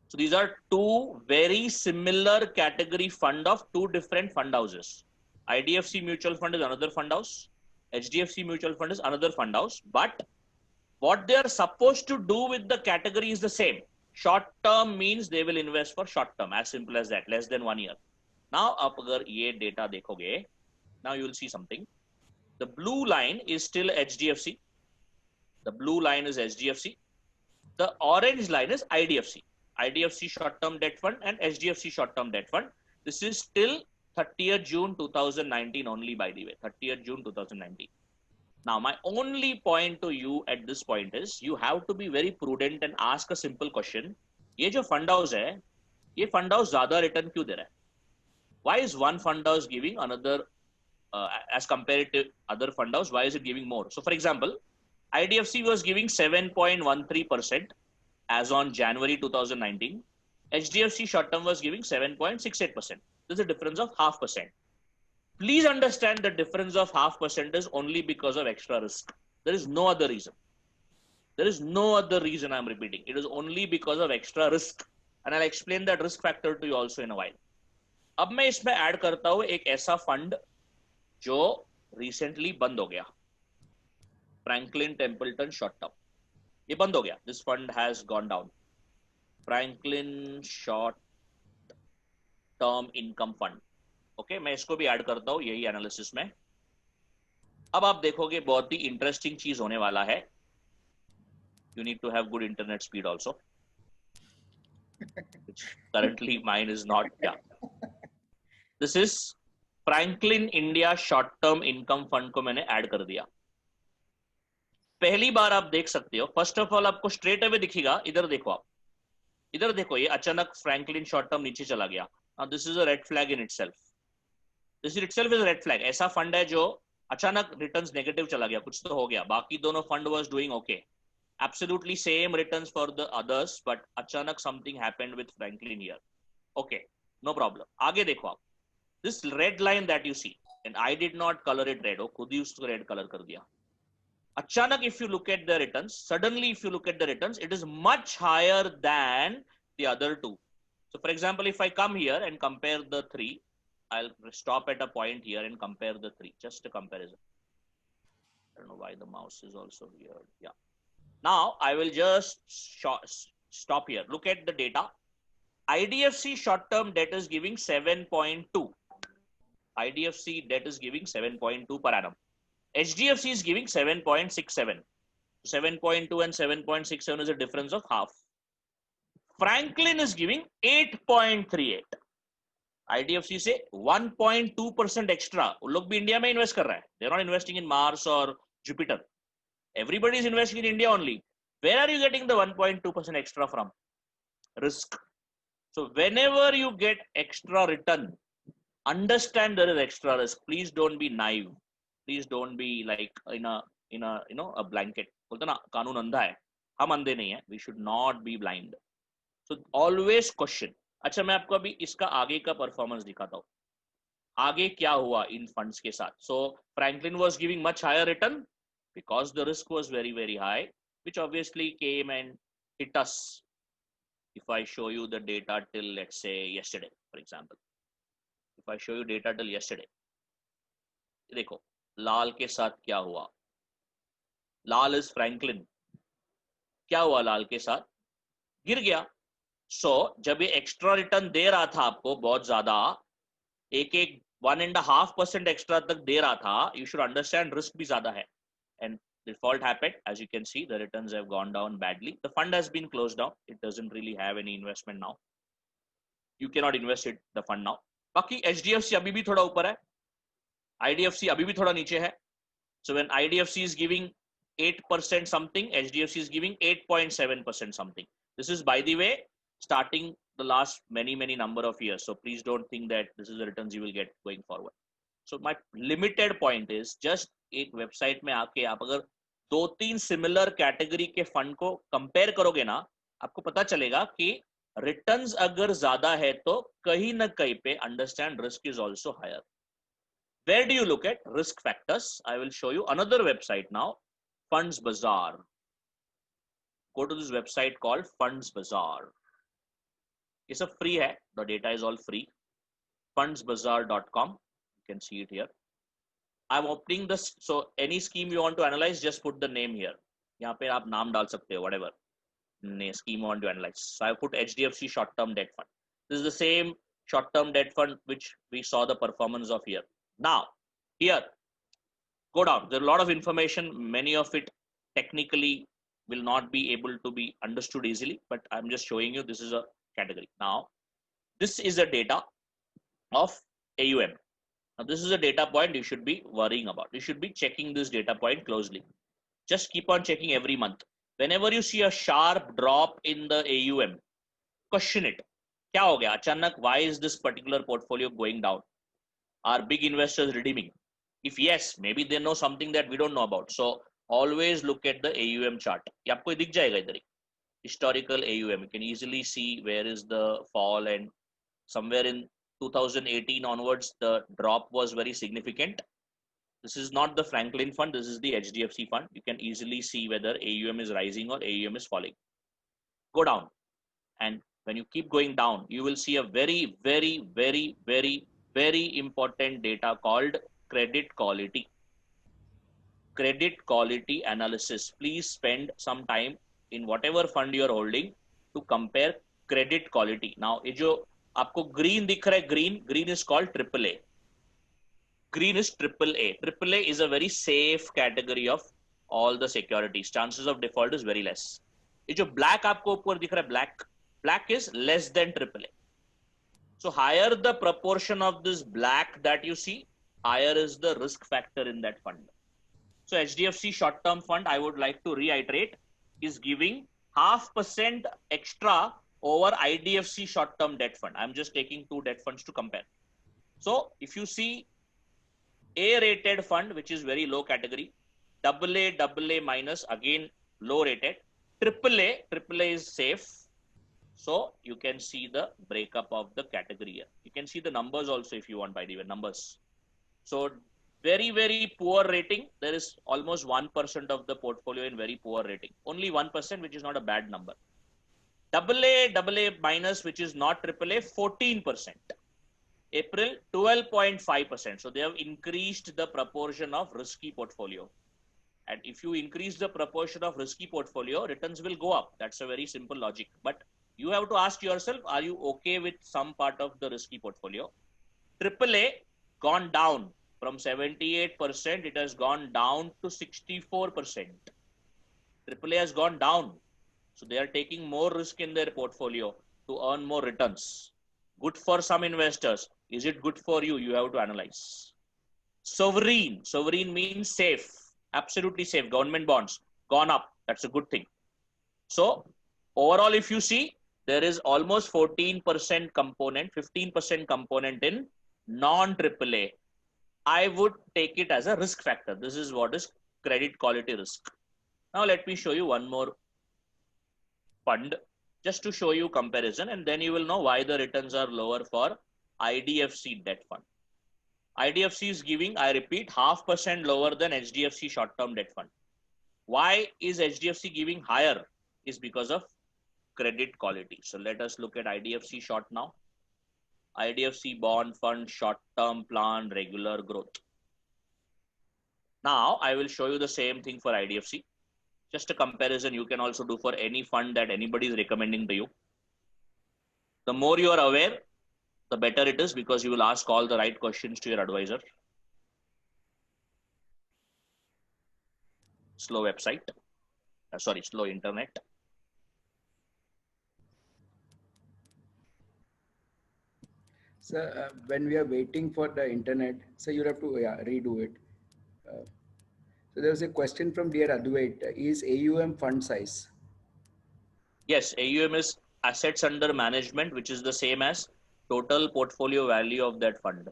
So these are two very similar category fund of two different fund houses. IDFC mutual fund is another fund house. HDFC mutual fund is another fund house. But what they are supposed to do with the category is the same. Short term means they will invest for short term, as simple as that, less than 1 year. Now, आप अगर ये data देखोगे, now you will see something. The blue line is still HDFC. The blue line is HDFC. The orange line is IDFC. IDFC short-term debt fund and HDFC short-term debt fund. This is still 30th June 2019 only, by the way, 30th June 2019. Now, my only point to you at this point is you have to be very prudent and ask a simple question. ये जो fund house है, ये fund house ज़्यादा return क्यों दे रहा है? Why is one fund house giving another, as compared to other fund house, why is it giving more? So, for example, IDFC was giving 7.13% as on January 2019. HDFC short term was giving 7.68%. There's a difference of 0.5%. Please understand the difference of 0.5% is only because of extra risk. There is no other reason. There is no other reason I'm repeating. It is only because of extra risk. And I'll explain that risk factor to you also in a while. अब मैं इसमें add करता हूं एक ऐसा fund जो recently बंद हो गया, फ्रैंकलिन टेम्पल्टन शॉर्ट टर्म. ये बंद हो गया. This fund has gone down. Franklin short term income fund. Okay, मैं इसको भी ऐड करता हूं यही एनालिसिस में. अब आप देखोगे बहुत ही इंटरेस्टिंग चीज होने वाला है. You need to have good internet speed also. Currently mine is not. Yeah, this is Franklin India short term income fund को मैंने ऐड कर दिया. पहली बार आप देख सकते हो, फर्स्ट ऑफ ऑल आपको स्ट्रेट अवे दिखेगा. इधर देखो, आप इधर देखो, ये अचानक फ्रैंकलिन शॉर्ट टर्म नीचे चला गया. This is a red flag in itself. This itself is red flag. ऐसा फंड है जो अचानक रिटर्न्स नेगेटिव चला गया, कुछ तो हो गया. बाकी दोनों fund was doing okay, absolutely same returns for the others, but अचानक something happened with Franklin here. Okay, no problem. आगे देखो आप, this red line that you see, and I did not color it red, खुद ही उसको red color कर दिया. अचानक if you look at the returns, suddenly if you look at the returns, it is much higher than the other two. So for example, if I come here and compare the three, I'll stop at a point here and compare the three, just a comparison. I don't know why the mouse is also here. Yeah. Now I will just stop here. Look at the data. IDFC short-term debt is giving 7.2. IDFC debt is giving 7.2 per annum. HDFC is giving 7.67. 7.2 and 7.67 is a difference of half. Franklin is giving 8.38. IDFC से 1.2% extra. वो लोग भी India में invest कर रहा है. They're not investing in Mars or Jupiter. Everybody is investing in India only. Where are you getting the 1.2% extra from? Risk. So whenever you get extra return, understand there is extra risk. Please don't be naive. Please don't be like in a a blanket. बोलते ना कानून अंधा है, हम अंधे नहीं है. We should not be blind. So always question. अच्छा, मैं आपको अभी इसका आगे का परफॉर्मेंस दिखाता हूँ. आगे क्या हुआ इन फंड्स के साथ. So Franklin was giving much higher return because the risk was very, very high, which obviously came and hit us. If I show you the data till, let's say, yesterday, for example, if I show you data till yesterday, देखो लाल के साथ क्या हुआ. लाल is Franklin. क्या हुआ लाल के साथ? गिर गया. So जब ये एक्स्ट्रा रिटर्न दे रहा था आपको बहुत ज्यादा, एक 1.5% एक्स्ट्रा तक दे रहा था, you should understand risk भी ज्यादा है. And default happened. As you can see, the returns have gone down badly. The fund has been closed down. It doesn't really have any investment now. You cannot invest it the fund now. बाकी HDFC अभी भी थोड़ा ऊपर है, IDFC अभी भी थोड़ा नीचे है. So when IDFC is giving 8% something, HDFC is giving 8.7% something. This is, by the way, starting the last many number of years. So please don't think that this is the returns you will get going forward. So my limited point is just एक website में आके आप अगर 2-3 similar category के fund को compare करोगे ना, आपको पता चलेगा कि रिटर्न्स अगर ज्यादा है तो कहीं ना कहीं पे understand risk is also higher. Where do you look at risk factors? I will show you another website now, Funds Bazaar. Go to this website called Funds Bazaar. It's a free hai. The data is all free. Fundsbazaar.com. You can see it here. I'm opening this. So any scheme you want to analyze, just put the name here. यहाँ पे आप नाम डाल सकते हो, whatever scheme you want to analyze. So I put HDFC short-term debt fund. This is the same short-term debt fund which we saw the performance of here. Now, here, go down. There are a lot of information. Many of it technically will not be able to be understood easily, but I'm just showing you this is a category. Now, this is the data of AUM. Now, this is a data point you should be worrying about. You should be checking this data point closely. Just keep on checking every month. Whenever you see a sharp drop in the AUM, question it. क्या हो गया अचानक? Why is this particular portfolio going down? Are big investors redeeming? If yes, maybe they know something that we don't know about. So always look at the AUM chart. ये आपको दिख जाएगा इधर ही. Historical AUM. You can easily see where is the fall, and somewhere in 2018 onwards, the drop was very significant. This is not the Franklin fund. This is the HDFC fund. You can easily see whether AUM is rising or AUM is falling. Go down. And when you keep going down, you will see a very important data called credit quality. Credit quality analysis. Please spend some time in whatever fund you are holding to compare credit quality. Now, ये जो आपको green दिख रहा है, green is called AAA. Green is AAA. AAA is a very safe category of all the securities. Chances of default is very less. ये जो black आपको ऊपर दिख रहा है, black is less than AAA. So higher the proportion of this black that you see, higher is the risk factor in that fund. So HDFC short-term fund, I would like to reiterate, is giving 0.5% extra over IDFC short-term debt fund. I'm just taking two debt funds to compare. So if you see A-rated fund, which is very low category, AA minus, again low rated, AAA is safe. So you can see the breakup of the category here. You can see the numbers also if you want, by the way, numbers. So very poor rating. There is almost 1% of the portfolio in very poor rating. Only 1%, which is not a bad number. AA minus, which is not AAA, 14%. April, 12.5%. So they have increased the proportion of risky portfolio. And if you increase the proportion of risky portfolio, returns will go up. That's a very simple logic. But you have to ask yourself, are you okay with some part of the risky portfolio? AAA gone down from 78%, it has gone down to 64%. AAA has gone down. So they are taking more risk in their portfolio to earn more returns. Good for some investors. Is it good for you? You have to analyze. Sovereign means safe, absolutely safe. Government bonds gone up. That's a good thing. So overall, if you see, there is almost 14% component, 15% component in non-AAA. I would take it as a risk factor. This is what is credit quality risk. Now let me show you one more fund just to show you comparison, and then you will know why the returns are lower for IDFC debt fund. IDFC is giving, I repeat, 0.5% lower than HDFC short-term debt fund. Why is HDFC giving higher? Is because of credit quality. So let us look at IDFC short now. IDFC bond fund, short-term plan, regular growth. Now I will show you the same thing for IDFC. Just a comparison you can also do for any fund that anybody is recommending to you. The more you are aware, the better it is, because you will ask all the right questions to your advisor. Slow website, slow internet. So when we are waiting for the internet, so you have to redo it. So there was a question from dear Advait. Is AUM fund size? Yes, AUM is assets under management, which is the same as total portfolio value of that fund.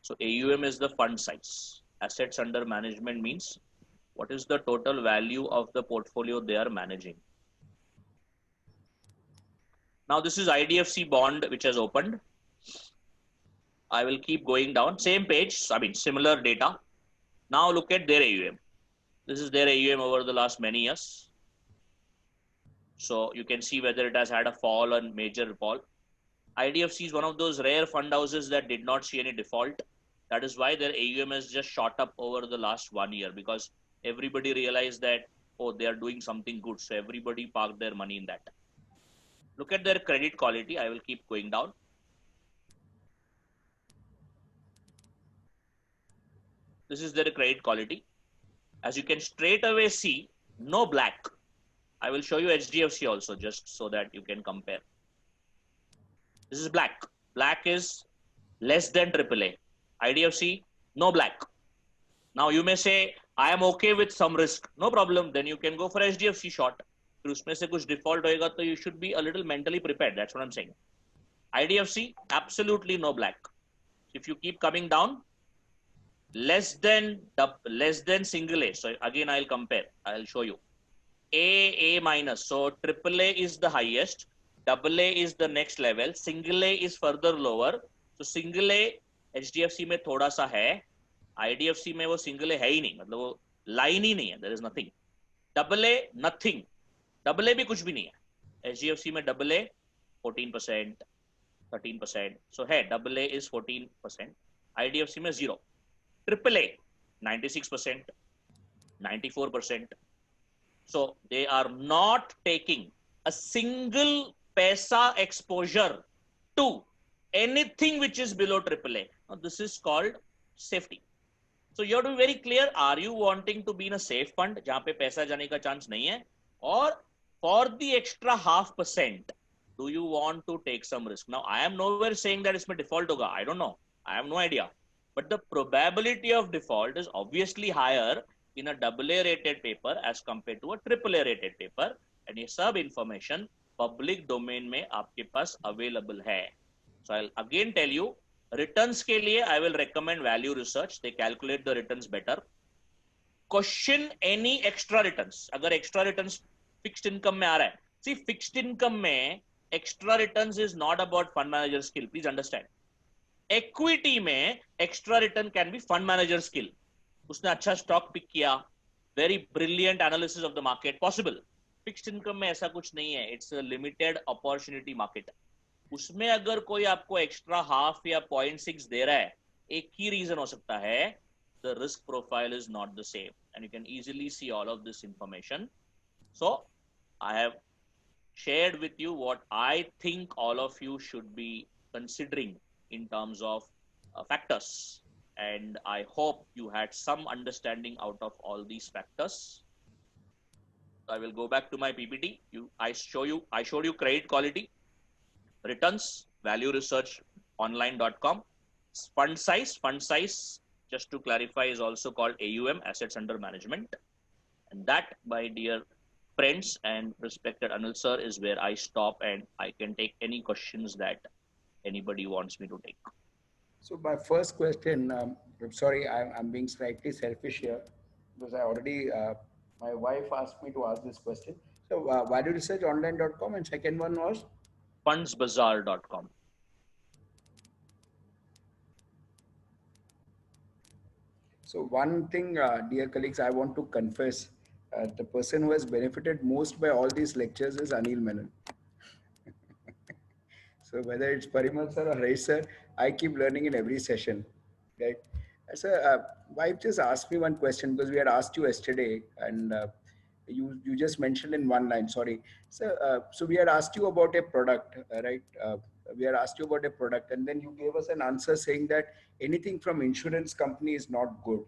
So AUM is the fund size. Assets under management means what is the total value of the portfolio they are managing. Now this is IDFC bond which has opened. I will keep going down. Same page, I mean similar data. Now look at their AUM. This is their AUM over the last many years. So you can see whether it has had a fall or major fall. IDFC is one of those rare fund houses that did not see any default. That is why their AUM has just shot up over the last 1 year, because everybody realized that, oh, they are doing something good. So everybody parked their money in that. Look at their credit quality. I will keep going down. This is their credit quality. As you can straight away see, no black. I will show you HDFC also, just so that you can compare. This is black. Black is less than AAA. IDFC, no black. Now you may say, I am okay with some risk. No problem. Then you can go for HDFC short. फिर उसमें से कुछ default होएगा तो you should be a little mentally prepared. That's what I'm saying. IDFC, absolutely no black. If you keep coming down, less than single A. So again, I'll compare. I'll show you. A minus. So AAA is the highest. AA is the next level. Single A is further lower. So single A HDFC में थोड़ा सा है. IDFC में वो single A है ही नहीं. मतलब वो line ही नहीं है. There is nothing. AA nothing. AA भी कुछ भी नहीं है. HDFC में AA 14%, 13%. So है AA is 14%. IDFC में 0. AAA 96%, 94%. So they are not taking a single paisa exposure to anything which is below AAA. Now this is called safety. So you have to be very clear. Are you wanting to be in a safe fund जहाँ पे पैसा जाने का chance नहीं है, or for the extra 0.5%, do you want to take some risk? Now I am nowhere saying that इसमें default होगा. I don't know. I have no idea. But the probability of default is obviously higher in a AA rated paper as compared to a AAA rated paper, and ये सब information public domain में आपके पास available है. So I'll again tell you, returns के लिए I will recommend value research. They calculate the returns better. Question any extra returns. अगर extra returns fixed income में आ रहा है, see fixed income में extra returns is not about fund manager skill. Please understand. Equity में extra return can be fund manager skill. उसने अच्छा stock pick किया, very brilliant analysis of the market, possible. Fixed income में ऐसा कुछ नहीं है. It's a limited opportunity market. उसमें अगर कोई आपको extra half या 0.6 दे रहा है, एक ही reason हो सकता है, the risk profile is not the same, and you can easily see all of this information. So I have shared with you what I think all of you should be considering in terms of factors, and I hope you had some understanding out of all these factors. I will go back to my PPT. I showed you credit quality, returns, value research online.com. Fund size, just to clarify, is also called AUM, assets under management. And that, my dear friends and respected Anil sir, is where I stop, and I can take any questions that anybody wants me to take. So my first question, I'm sorry, I'm being slightly selfish here, because I already, my wife asked me to ask this question. So value research online.com, and second one was? Fundsbazaar.com. So one thing, dear colleagues, I want to confess, the person who has benefited most by all these lectures is Anil Menon. So whether it's Parimal sir or Ray sir, I keep learning in every session, right? So wife just asked me one question, because we had asked you yesterday, and you just mentioned in one line. Sorry. So we had asked you about a product, right? We had asked you about a product, and then you gave us an answer saying that anything from insurance company is not good.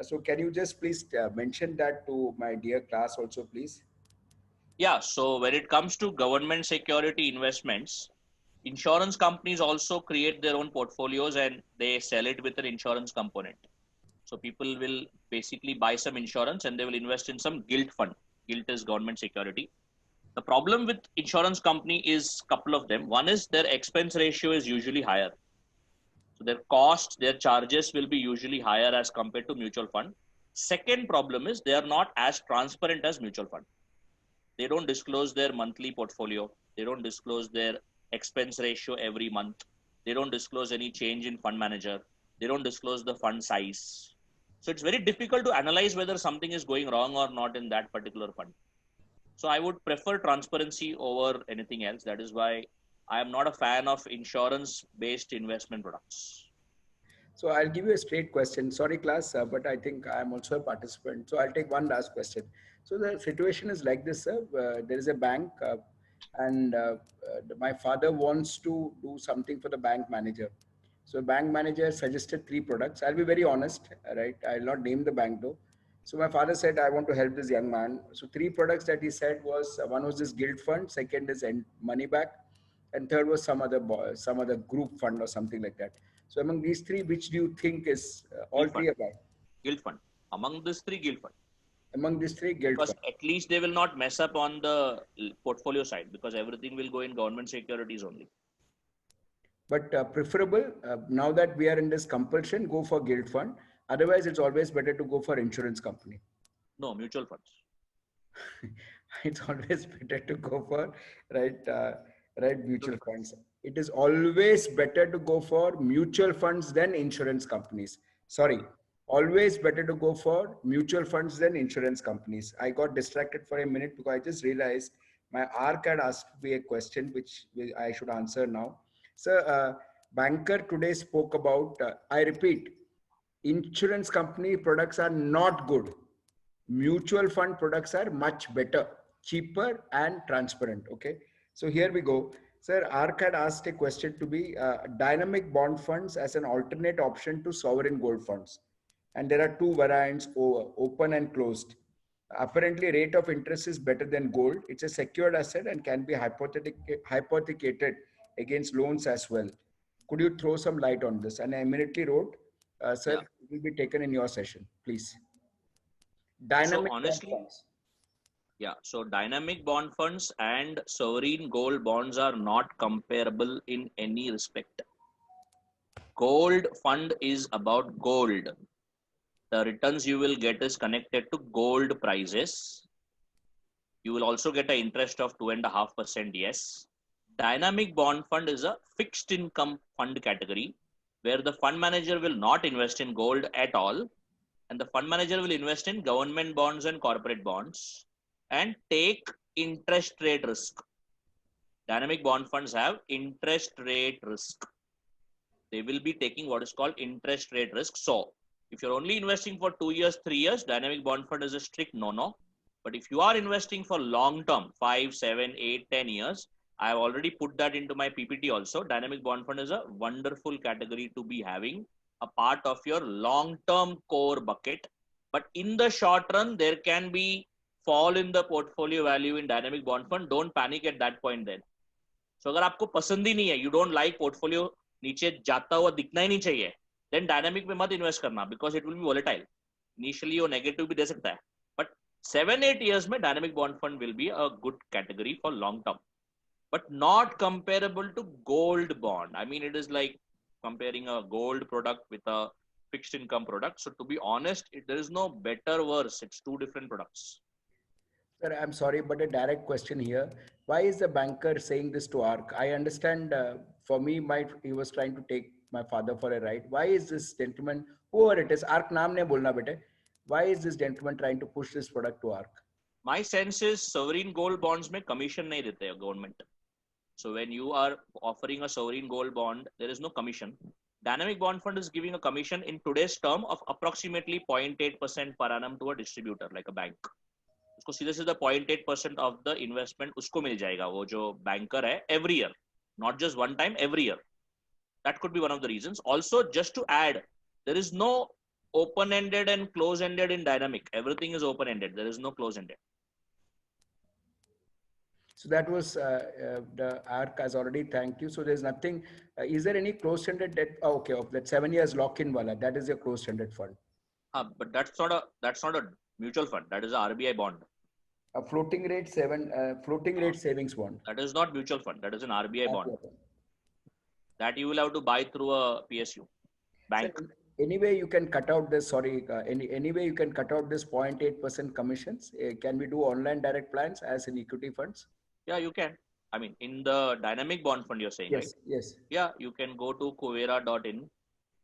So can you just please mention that to my dear class also, please? Yeah, so when it comes to government security investments, insurance companies also create their own portfolios and they sell it with an insurance component. So people will basically buy some insurance and they will invest in some gilt fund. Gilt is government security. The problem with insurance company is couple of them. One is their expense ratio is usually higher. So their cost, their charges will be usually higher as compared to mutual fund. Second problem is they are not as transparent as mutual fund. They don't disclose their monthly portfolio. They don't disclose their expense ratio every month. They don't disclose any change in fund manager. They don't disclose the fund size. So it's very difficult to analyze whether something is going wrong or not in that particular fund. So I would prefer transparency over anything else. That is why I am not a fan of insurance based investment products. So I'll give you a straight question. Sorry, class, but I think I'm also a participant. So I'll take one last question. So the situation is like this, sir. There is a bank, and my father wants to do something for the bank manager. So bank manager suggested three products. I'll be very honest, right? I'll not name the bank though. So my father said, I want to help this young man. So three products that he said was one was this guild fund, second is money back, and third was some other group fund or something like that. So among these three, which do you think is all Gilt three fund. about? Gilt fund. Among these three, gilt fund. Among these three, guild Because fund. at least they will not mess up on the portfolio side because everything will go in government securities only. But preferable, now that we are in this compulsion, go for guild fund. Otherwise, it's always better to go for insurance company. No, mutual funds. It's always better to go for right, right mutual funds. It is always better to go for mutual funds than insurance companies. Sorry, always better to go for mutual funds than insurance companies. I got distracted for a minute because I just realized my ARC had asked me a question which I should answer now. So, banker today spoke about. I repeat, insurance company products are not good. Mutual fund products are much better, cheaper, and transparent. Okay, so here we go. Sir, ARC had asked a question to be dynamic bond funds as an alternate option to sovereign gold funds. And there are two variants, open and closed. Apparently, rate of interest is better than gold. It's a secured asset and can be hypothecated against loans as well. Could you throw some light on this? And I immediately wrote, sir, Yeah. it will be taken in your session, please. So Dynamic bond honestly, funds. yeah. So dynamic bond funds and sovereign gold bonds are not comparable in any respect. Gold fund is about gold. The returns you will get is connected to gold prices. You will also get an interest of 2.5%. Yes. Dynamic bond fund is a fixed income fund category where the fund manager will not invest in gold at all. And the fund manager will invest in government bonds and corporate bonds and take interest rate risk. Dynamic bond funds have interest rate risk. They will be taking what is called interest rate risk. So if you're only investing for 2 years, 3 years, dynamic bond fund is a strict no-no. But if you are investing for long term, 5, 7, 8, 10 years, I have already put that into my PPT also. Dynamic bond fund is a wonderful category to be having a part of your long term core bucket. But in the short run, there can be fall in the portfolio value in dynamic bond fund. Don't panic at that point then. So अगर आपको पसंद ही नहीं है, you don't like portfolio नीचे जाता हुआ दिखना ही नहीं चाहिए, then dynamic में मत invest करना because it will be volatile. Initially वो negative भी दे सकता है, but 7-8 years में dynamic bond fund will be a good category for long term, but not comparable to gold bond. I mean, it is like comparing a gold product with a fixed income product. So to be honest, there is no better worse. It's two different products. Sir, I'm sorry, but a direct question here. Why is the banker saying this to ARC? I understand for me, he was trying to take my father for a ride. Why is this gentleman, whoever it is, ARC naam ne bolna bete, why is this gentleman trying to push this product to ARC? My sense is sovereign gold bonds में commission नहीं देते है government. So when you are offering a sovereign gold bond, there is no commission. Dynamic bond fund is giving a commission in today's term of approximately 0.8% per annum to a distributor like a bank. उसको सीधे सीधा 0.8% of the investment उसको मिल जाएगा, वो जो banker है, every year, not just one time, every year. That could be one of the reasons. Also, just to add, there is no open-ended and close-ended in dynamic. Everything is open-ended. There is no close-ended. So that was the ARC has already thanked you. So there's nothing. Is there any closed-ended debt? Oh, okay, of that 7 years lock-in wala, that is a closed-ended fund. But that's not a mutual fund. That is a RBI bond. A floating rate savings bond. That is not mutual fund. That is an RBI bond. That you will have to buy through a PSU bank. So anyway, you can cut out this. Sorry, anyway you can cut out this 0.8% commissions. Can we do online direct plans as in equity funds? Yeah, you can. I mean, in the dynamic bond fund, you're saying, yes, right? Yes. Yeah, you can go to Kuvera.in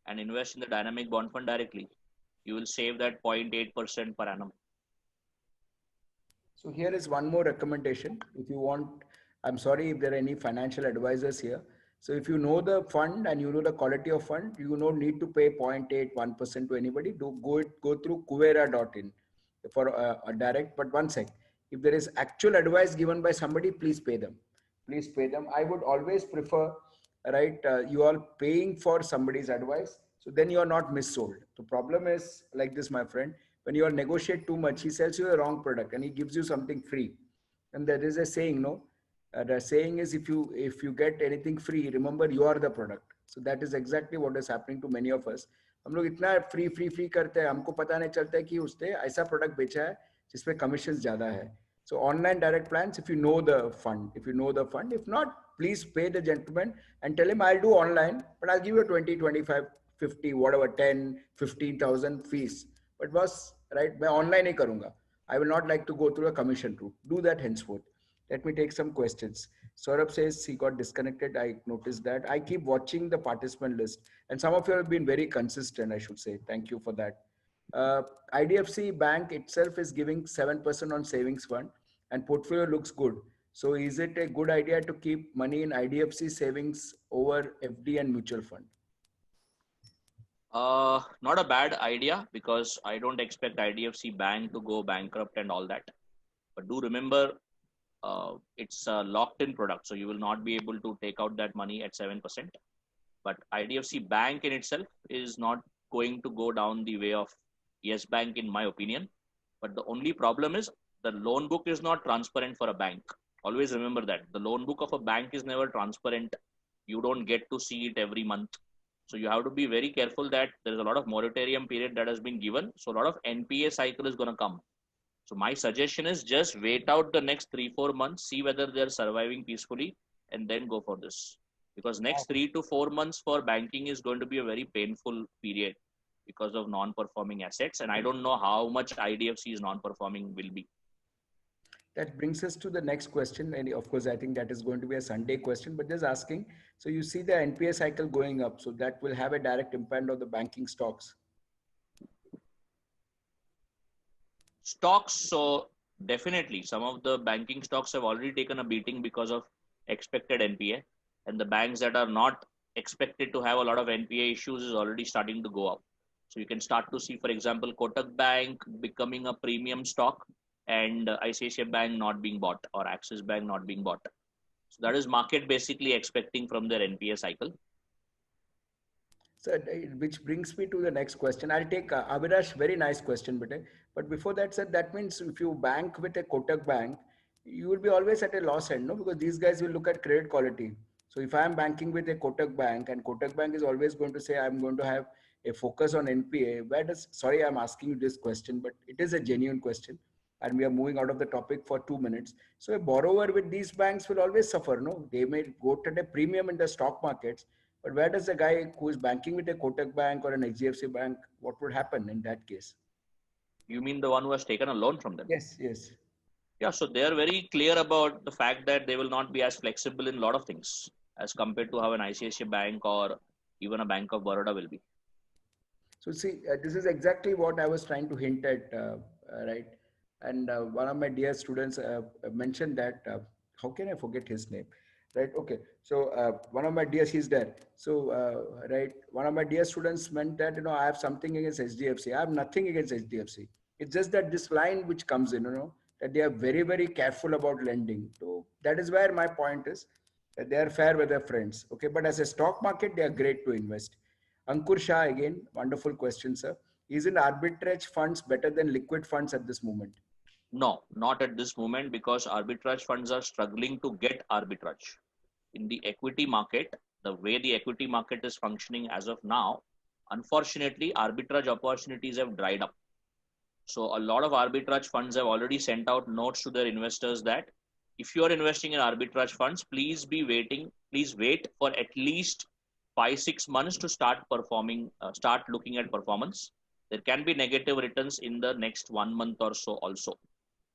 and invest in the dynamic bond fund directly. You will save that 0.8% per annum. So here is one more recommendation. If you want, I'm sorry if there are any financial advisors here. So if you know the fund and you know the quality of fund, you don't need to pay 0.81% to anybody. Go through Kuvera.in for a direct. But one sec, if there is actual advice given by somebody, please pay them. Please pay them. I would always prefer, right? You are paying for somebody's advice, so then you are not missold. The problem is like this, my friend. When you negotiate too much, he sells you the wrong product and he gives you something free. And there is a saying, no. The saying is, if you get anything free, remember you are the product. So that is exactly what is happening to many of us. हम लोग इतना free करते हैं, हमको पता नहीं चलता है कि उसने ऐसा प्रोडक्ट बेचा है जिसपे कमीशन ज्यादा है. So online direct plans, if you know the fund, if not, please pay the gentleman and tell him I'll do online, but I'll give you 20, 25, 50, whatever, 10, 15,000 fees. But boss, right, मैं online ही करूँगा. I will not like to go through a commission route. Do that henceforth. Let me take some questions. Saurabh says he got disconnected. I noticed that. I keep watching the participant list, and some of you have been very consistent, I should say. Thank you for that. IDFC Bank itself is giving 7% on savings fund, and portfolio looks good. So is it a good idea to keep money in IDFC savings over FD and mutual fund? Not a bad idea, because I don't expect IDFC Bank to go bankrupt and all that. But do remember, it's a locked-in product, so you will not be able to take out that money at 7%. But IDFC Bank in itself is not going to go down the way of Yes Bank, in my opinion. But the only problem is the loan book is not transparent for a bank. Always remember that. The loan book of a bank is never transparent. You don't get to see it every month. So you have to be very careful that there is a lot of moratorium period that has been given. So a lot of NPA cycle is going to come. So my suggestion is just wait out the next 3-4 months, see whether they're surviving peacefully, and then go for this. Because next 3 to 4 months for banking is going to be a very painful period because of non-performing assets. And I don't know how much IDFC's non-performing will be. That brings us to the next question. And of course, I think that is going to be a Sunday question, but just asking. So you see the NPA cycle going up. So that will have a direct impact on the banking stocks. Stocks, so definitely some of the banking stocks have already taken a beating because of expected NPA. And the banks that are not expected to have a lot of NPA issues is already starting to go up. So you can start to see, for example, Kotak Bank becoming a premium stock, and ICICI Bank not being bought, or Axis Bank not being bought. So that is market basically expecting from their NPA cycle. So which brings me to the next question. I'll take Avirash, very nice question, but before that, sir, that means if you bank with a Kotak Bank, you will be always at a loss end, no? Because these guys will look at credit quality. So if I'm banking with a Kotak Bank, and Kotak Bank is always going to say, I'm going to have a focus on NPA, sorry, I'm asking you this question, but it is a genuine question. And we are moving out of the topic for 2 minutes. So a borrower with these banks will always suffer, no? They may go at a premium in the stock markets, but where does a guy who is banking with a Kotak Bank or an HDFC Bank, what would happen in that case? You mean the one who has taken a loan from them? Yes, yes. Yeah, so they are very clear about the fact that they will not be as flexible in a lot of things as compared to how an ICICI Bank or even a Bank of Baroda will be. So see, this is exactly what I was trying to hint at, right? And one of my dear students mentioned that, how can I forget his name? Right. Okay. So one of my dears, he's there. So right, one of my dear students meant that, you know, I have something against HDFC. I have nothing against HDFC. It's just that this line which comes in, you know, that they are very, very careful about lending. So that is where my point is, that they are fair weather friends. Okay, but as a stock market, they are great to invest. Ankur Shah, again, wonderful question, sir. Isn't arbitrage funds better than liquid funds at this moment? No, not at this moment, because arbitrage funds are struggling to get arbitrage. In the equity market, the way the equity market is functioning as of now, unfortunately, arbitrage opportunities have dried up. So a lot of arbitrage funds have already sent out notes to their investors that if you are investing in arbitrage funds, please wait for at least 5-6 months to start looking at performance. There can be negative returns in the next 1 month or so also.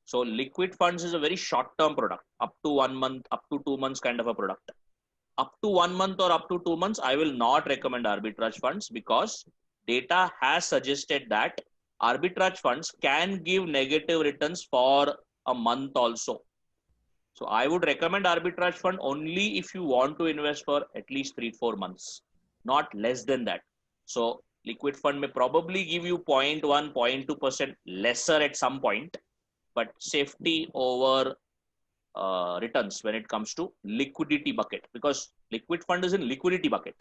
So liquid funds is a very short-term product, up to 1 month, up to 2 months kind of a product. Up to 1 month or up to 2 months, I will not recommend arbitrage funds, because data has suggested that arbitrage funds can give negative returns for a month also. So I would recommend arbitrage fund only if you want to invest for at least 3-4 months, not less than that. So liquid fund may probably give you 0.1, 0.2% lesser at some point, but safety over returns when it comes to liquidity bucket, because liquid fund is in liquidity bucket.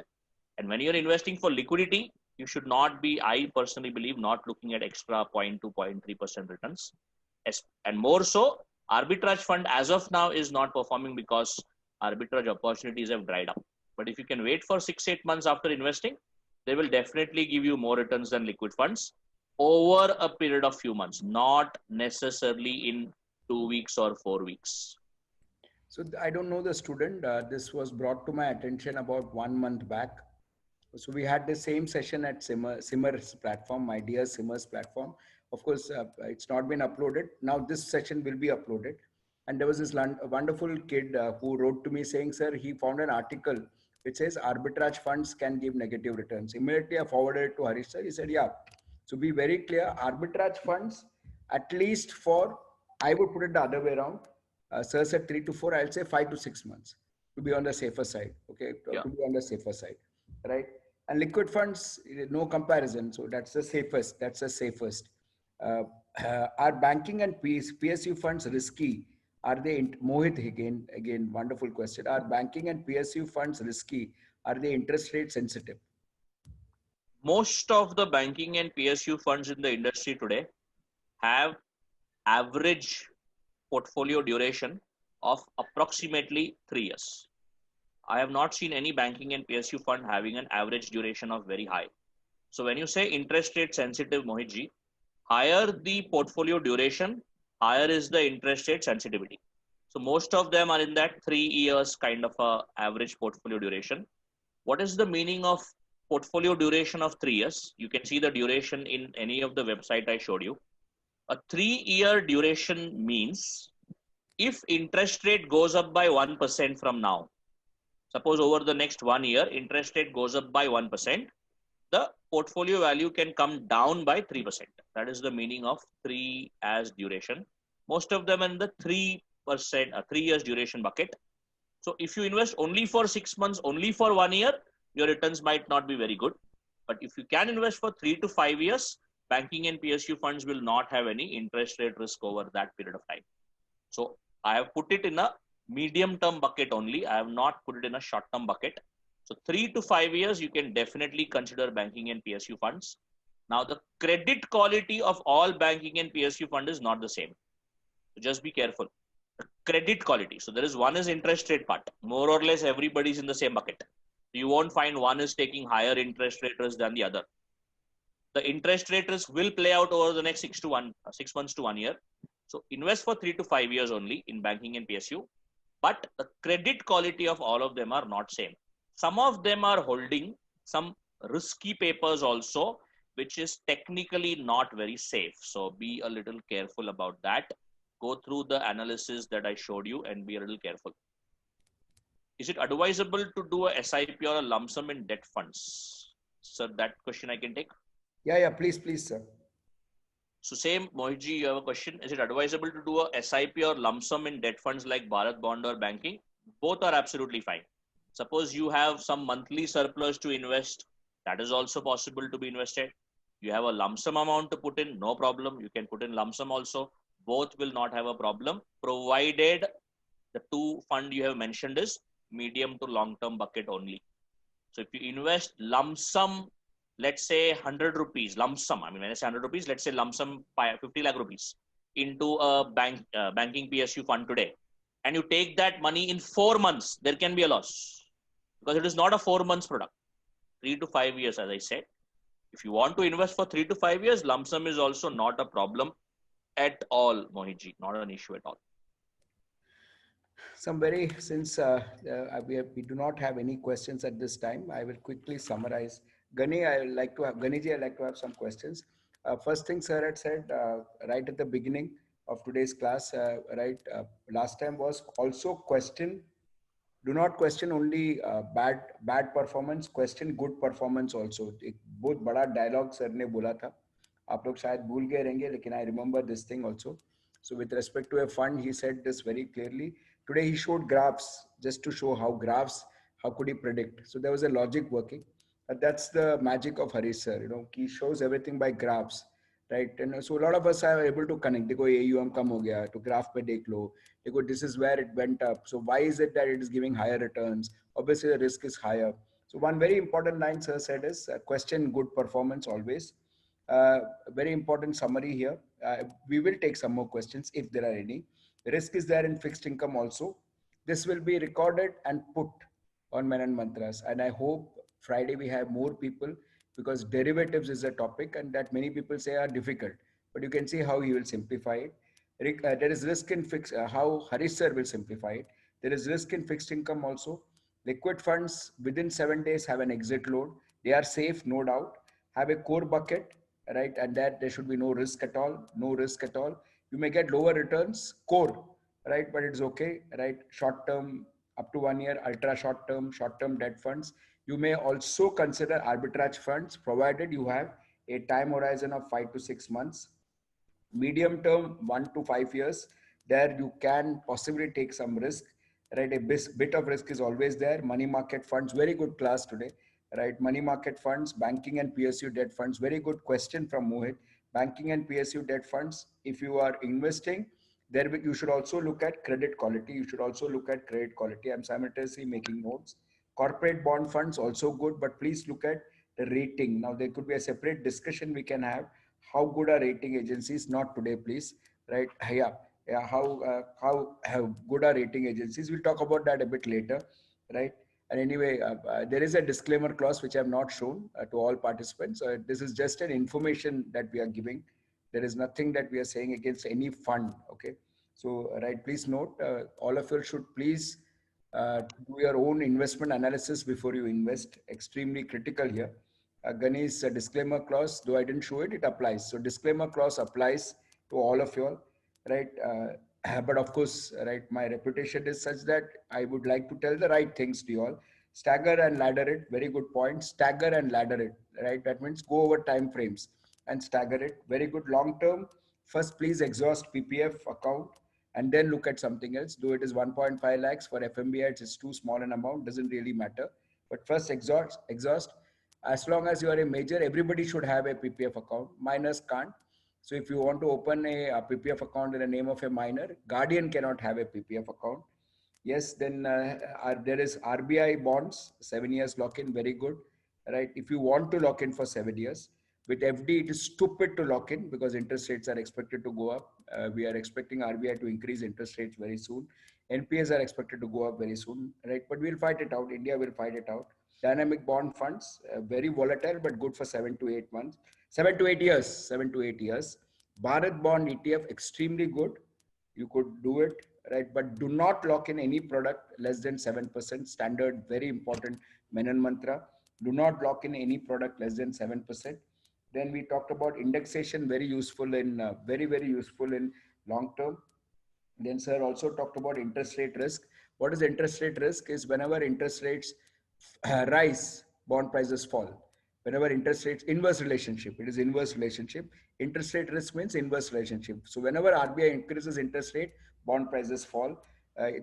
And when you're investing for liquidity, you should not be, I personally believe, not looking at extra 0.2, 0.3% returns. And more so, arbitrage fund as of now is not performing because arbitrage opportunities have dried up. But if you can wait for 6-8 months after investing, they will definitely give you more returns than liquid funds over a period of few months, not necessarily in 2 weeks or 4 weeks. So I don't know the student. This was brought to my attention about 1 month back. So we had the same session at Simmer's platform, my dear Simmer's platform. Of course, it's not been uploaded. Now this session will be uploaded. And there was this wonderful kid who wrote to me saying, sir, he found an article which says arbitrage funds can give negative returns. Immediately I forwarded it to Harish sir. He said, yeah. So be very clear, arbitrage funds, at least for, I would put it the other way around. Sir said 3 to 4, I'll say 5 to 6 months to be on the safer side. Okay, Yeah. to be on the safer side, right? And liquid funds, no comparison. So that's the safest. That's the safest. Are banking and PSU funds risky? Are they, Mohit again, wonderful question. Are banking and PSU funds risky? Are they interest rate sensitive? Most of the banking and PSU funds in the industry today have average portfolio duration of approximately 3 years. I have not seen any banking and PSU fund having an average duration of very high. So when you say interest rate sensitive, Mohitji, higher the portfolio duration, higher is the interest rate sensitivity. So most of them are in that 3 years kind of a average portfolio duration. What is the meaning of portfolio duration of 3 years? You can see the duration in any of the website I showed you. A 3-year duration means if interest rate goes up by 1% from now, suppose over the next 1 year, interest rate goes up by 1%, the portfolio value can come down by 3%. That is the meaning of 3 as duration. Most of them in the 3%, 3 years duration bucket. So if you invest only for 6 months, only for 1 year, your returns might not be very good. But if you can invest for 3 to 5 years, banking and PSU funds will not have any interest rate risk over that period of time. So I have put it in a medium term bucket only. I have not put it in a short term bucket. So 3 to 5 years, you can definitely consider banking and PSU funds. Now the credit quality of all banking and PSU fund is not the same. So just be careful. The credit quality. So there is one is interest rate part. More or less everybody is in the same bucket. You won't find one is taking higher interest rate risk than the other. The interest rate risk will play out over the next 6 months to 1 year. So invest for 3 to 5 years only in banking and PSU, but the credit quality of all of them are not same. Some of them are holding some risky papers also, which is technically not very safe. So be a little careful about that. Go through the analysis that I showed you and be a little careful. Is it advisable to do a SIP or a lump sum in debt funds? So that question I can take. Yeah, please, sir. So same, Mohitji, you have a question. Is it advisable to do a SIP or lump sum in debt funds like Bharat Bond or banking? Both are absolutely fine. Suppose you have some monthly surplus to invest, that is also possible to be invested. You have a lump sum amount to put in, no problem. You can put in lump sum also. both will not have a problem, provided the two fund you have mentioned is medium to long term bucket only. So if you invest lump sum, let's say 100 rupees, lump sum, I mean, when I say 100 rupees, let's say lump sum 50 lakh rupees into a banking PSU fund today, and you take that money in 4 months, there can be a loss because it is not a 4 months product. 3 to 5 years, as I said. If you want to invest for 3 to 5 years, lump sum is also not a problem at all, Mohitji, not an issue at all. Some very, since we do not have any questions at this time, I will quickly summarize. Gani, I would like to have, Ganiji, I'd like to have some questions. First thing sir had said right at the beginning of today's class, last time was also question, do not question only bad performance, question good performance also. एक बहुत बड़ा dialogue sir ने बोला था, आप लोग शायद भूल गए रहेंगे, लेकिन I remember this thing also. So with respect to a fund, he said this very clearly. Today he showed graphs just to show how could he predict. So there was a logic working. That's the magic of Harish sir. You know, he shows everything by graphs, right? And so a lot of us are able to connect. देखो AUM कम हो गया, तो graph पे देख लो. देखो this is where it went up. So why is it that it is giving higher returns? Obviously the risk is higher. So one very important line sir said is question good performance always. Very important summary here. We will take some more questions if there are any. Risk is there in fixed income also. This will be recorded and put on Menon Mantras. And I hope Friday we have more people because derivatives is a topic and that many people say are difficult. But you can see how he will simplify it. There is risk in how Harish sir will simplify it. There is risk in fixed income also. Liquid funds within 7 days have an exit load. They are safe, no doubt. Have a core bucket, right? And that there should be no risk at all, no risk at all. You may get lower returns, core, right? But it's okay, right? Short term, up to 1 year, ultra short term debt funds. You may also consider arbitrage funds, provided you have a time horizon of 5 to 6 months. Medium term, 1 to 5 years, there you can possibly take some risk, right? A bit of risk is always there. Money market funds, very good class today, right? Money market funds, banking and PSU debt funds, very good question from Mohit. Banking and PSU debt funds, if you are investing there, you should also look at credit quality. You should also look at credit quality. I'm simultaneously making notes. Corporate bond funds also good, but please look at the rating. Now there could be a separate discussion we can have. How good are rating agencies? Not today, please. Right? Yeah. How good are rating agencies? We'll talk about that a bit later. Right? And anyway, there is a disclaimer clause which I have not shown to all participants. This is just an information that we are giving. There is nothing that we are saying against any fund. Okay. So, right, please note, all of you should please do your own investment analysis before you invest. Extremely critical here. Ganesh disclaimer clause, though I didn't show it, it applies. So disclaimer clause applies to all of you all, right? But of course, right, my reputation is such that I would like to tell the right things to you all. Stagger and ladder it, very good point. Stagger and ladder it, right? That means go over time frames and stagger it. Very good long term. First, please exhaust PPF account and then look at something else. Though it is 1.5 lakhs for FMBI, it's too small an amount, doesn't really matter. But first exhaust. As long as you are a major, everybody should have a PPF account. Minors can't. So if you want to open a PPF account in the name of a minor, guardian cannot have a PPF account. Yes, then there is RBI bonds, 7 years lock-in, very good, right? If you want to lock in for 7 years, with FD, it is stupid to lock in because interest rates are expected to go up. We are expecting RBI to increase interest rates very soon. NPAs are expected to go up very soon, right? But we'll fight it out. India will fight it out. Dynamic bond funds, very volatile, but good for 7 to 8 months, 7 to 8 years, 7 to 8 years. Bharat bond ETF, extremely good. You could do it, right? But do not lock in any product less than 7%. Standard, very important Menon mantra. Do not lock in any product less than 7%. Then we talked about indexation, very useful in, very useful in long term. Then sir also talked about interest rate risk. What is interest rate risk? Is whenever interest rates rise, bond prices fall. Whenever interest rates, inverse relationship, it is inverse relationship. Interest rate risk means inverse relationship. So whenever RBI increases interest rate, bond prices fall.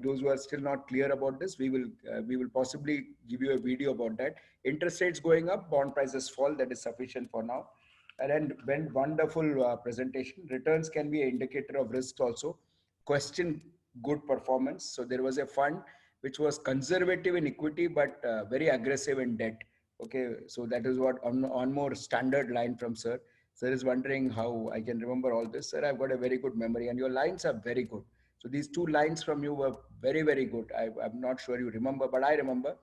Those who are still not clear about this, we will possibly give you a video about that. Interest rates going up, bond prices fall. That is sufficient for now. And when wonderful presentation. Returns can be an indicator of risks also. Question good performance. So there was a fund which was conservative in equity but very aggressive in debt. Okay, so that is what on more standard line from sir. Sir is wondering how I can remember all this. Sir, I've got a very good memory, and your lines are very good. So these two lines from you were very, very good. I'm not sure you remember, but I remember.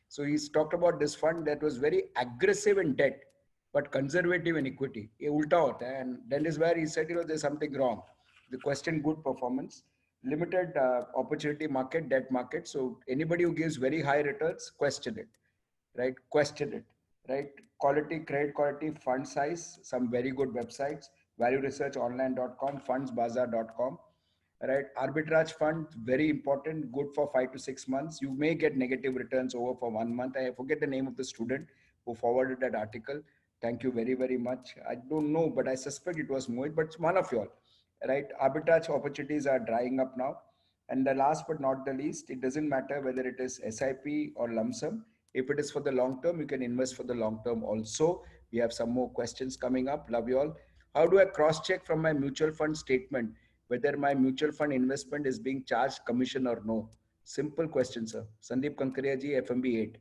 So he's talked about this fund that was very aggressive in debt but conservative in equity. ये उल्टा होता है, and that is where he said, there's something wrong. The question good performance, limited opportunity market, debt market. So anybody who gives very high returns, question it, right? Question it, right? Quality, credit quality, fund size, some very good websites, valueresearchonline.com, fundsbazaar.com, right? Arbitrage fund, very important, good for 5 to 6 months. You may get negative returns over for 1 month. I forget the name of the student who forwarded that article. Thank you very, very much. I don't know, but I suspect it was Mohit, but it's one of you all, right? Arbitrage opportunities are drying up now. And the last but not the least, it doesn't matter whether it is SIP or lump sum. If it is for the long term, you can invest for the long term also. We have some more questions coming up. Love you all. How do I cross check from my mutual fund statement whether my mutual fund investment is being charged commission or no? Simple question, sir. Sandeep Kankaria ji, FMB 8.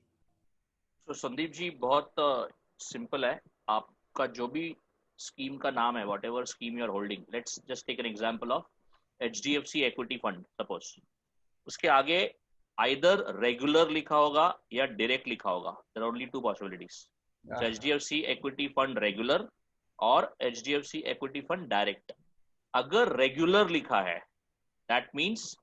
तो संदीप जी बहुत simple है. आपका जो भी scheme का नाम है, whatever scheme you are holding, let's just take an example of HDFC equity fund suppose. उसके आगे आइदर रेगुलर लिखा होगा या डायरेक्ट लिखा होगा. There are only two possibilities. So HDFC equity fund regular और HDFC equity fund direct. अगर regular लिखा है, that means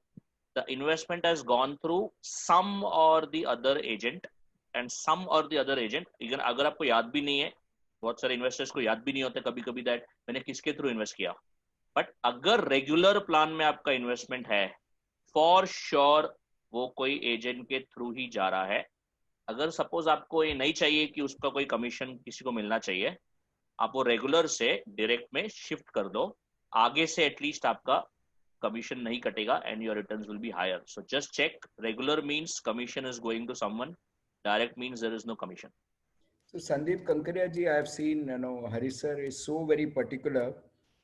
the investment has gone through some or the other agent, and some or the other agent. अगर आपको याद भी नहीं है, बहुत सारे इन्वेस्टर्स को याद भी नहीं होते कभी कभी दैट मैंने किसके थ्रू इन्वेस्ट किया. बट अगर रेगुलर प्लान में आपका इन्वेस्टमेंट है, फॉर श्योर वो कोई एजेंट के थ्रू ही जा रहा है. अगर सपोज आपको ये नहीं चाहिए कि उसका कोई कमीशन किसी को मिलना चाहिए, आप वो रेगुलर से डायरेक्ट में शिफ्ट कर दो. आगे से एटलीस्ट आपका कमीशन नहीं कटेगा and your returns will be higher. So just check. Regular means commission is going to someone. Direct means there is no commission. So Sandeep Kankaria ji, I have seen, Hari sir is so very particular.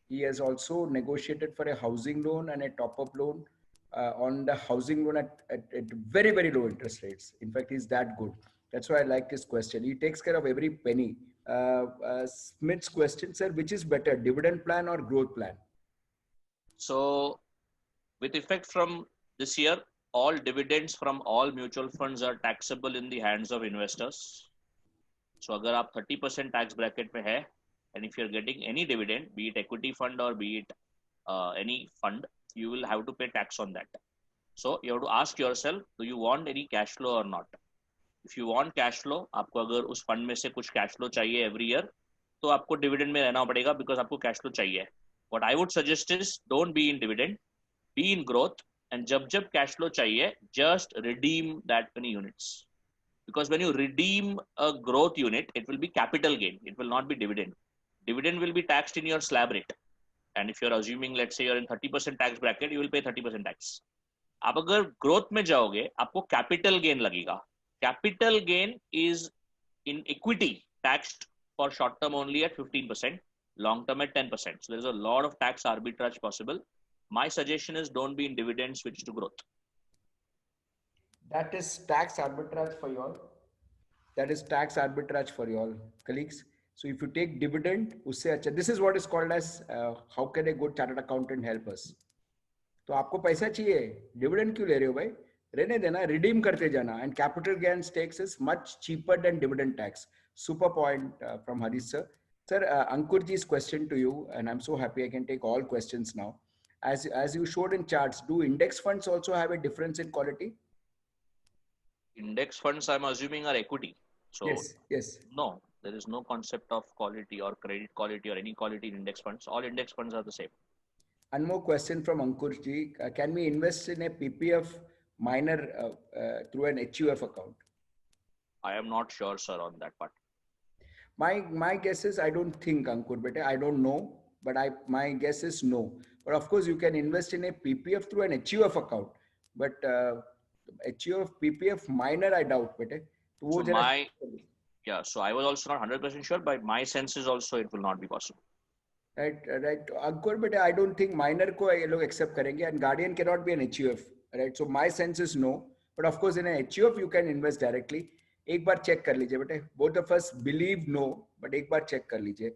He has also negotiated for a housing loan and a top-up loan on the housing loan at very, very low interest rates. In fact, he's that good. That's why I like his question. He takes care of every penny. Smith's question, sir, which is better, dividend plan or growth plan? So with effect from this year, all dividends from all mutual funds are taxable in the hands of investors. So अगर आप 30% tax bracket में है, and if you're getting any dividend, be it equity fund or be it any fund, you will have to pay tax on that. So you have to ask yourself, do you want any cash flow or not? If you want cash flow, आपको अगर उस fund में से कुछ cash flow चाहिए every year, तो आपको dividend में रहना पड़ेगा because आपको cash flow चाहिए. What I would suggest is don't be in dividend, be in growth, and जब cash flow चाहिए, just redeem that many units. Because when you redeem a growth unit, it will be capital gain. It will not be dividend. Dividend will be taxed in your slab rate. And if you're assuming, let's say you're in 30% tax bracket, you will pay 30% tax. आप अगर growth में जाओगे, आपको capital gain लगेगा. Capital gain is in equity taxed for short term only at 15%, long term at 10%. So there's a lot of tax arbitrage possible. My suggestion is don't be in dividend, switch to growth. That is tax arbitrage for you all. That is tax arbitrage for you all, colleagues. So if you take dividend, usse acha, this is what is called as how can a good chartered accountant help us? तो आपको पैसा चाहिए, dividend क्यों ले रहे हो भाई? रहने देना, रिडीम करते जाना. And capital gain tax is much cheaper than dividend tax. Super point from Harish sir. Sir, Ankur ji's question to you, and I'm so happy I can take all questions now. As you showed in charts, do index funds also have a difference in quality? Index funds, I'm assuming, are equity. So yes. No, there is no concept of quality or credit quality or any quality in index funds. All index funds are the same. One more question from Ankur ji. Can we invest in a PPF minor through an HUF account? I am not sure, sir, on that part. My guess is I don't think, Ankur, but I don't know, but my guess is no. But of course, you can invest in a PPF through an HUF account, but HUF PPF minor I doubt, bete. So Yeah, so I was also not 100% sure, but my sense is also it will not be possible. Right. Ankur, but I don't think minor को ये लोग accept करेंगे, and guardian cannot be an HUF, right? So my sense is no. But of course, in an HUF you can invest directly. एक बार check कर लीजिए बेटे. Both of us believe no, but एक बार check कर लीजिए.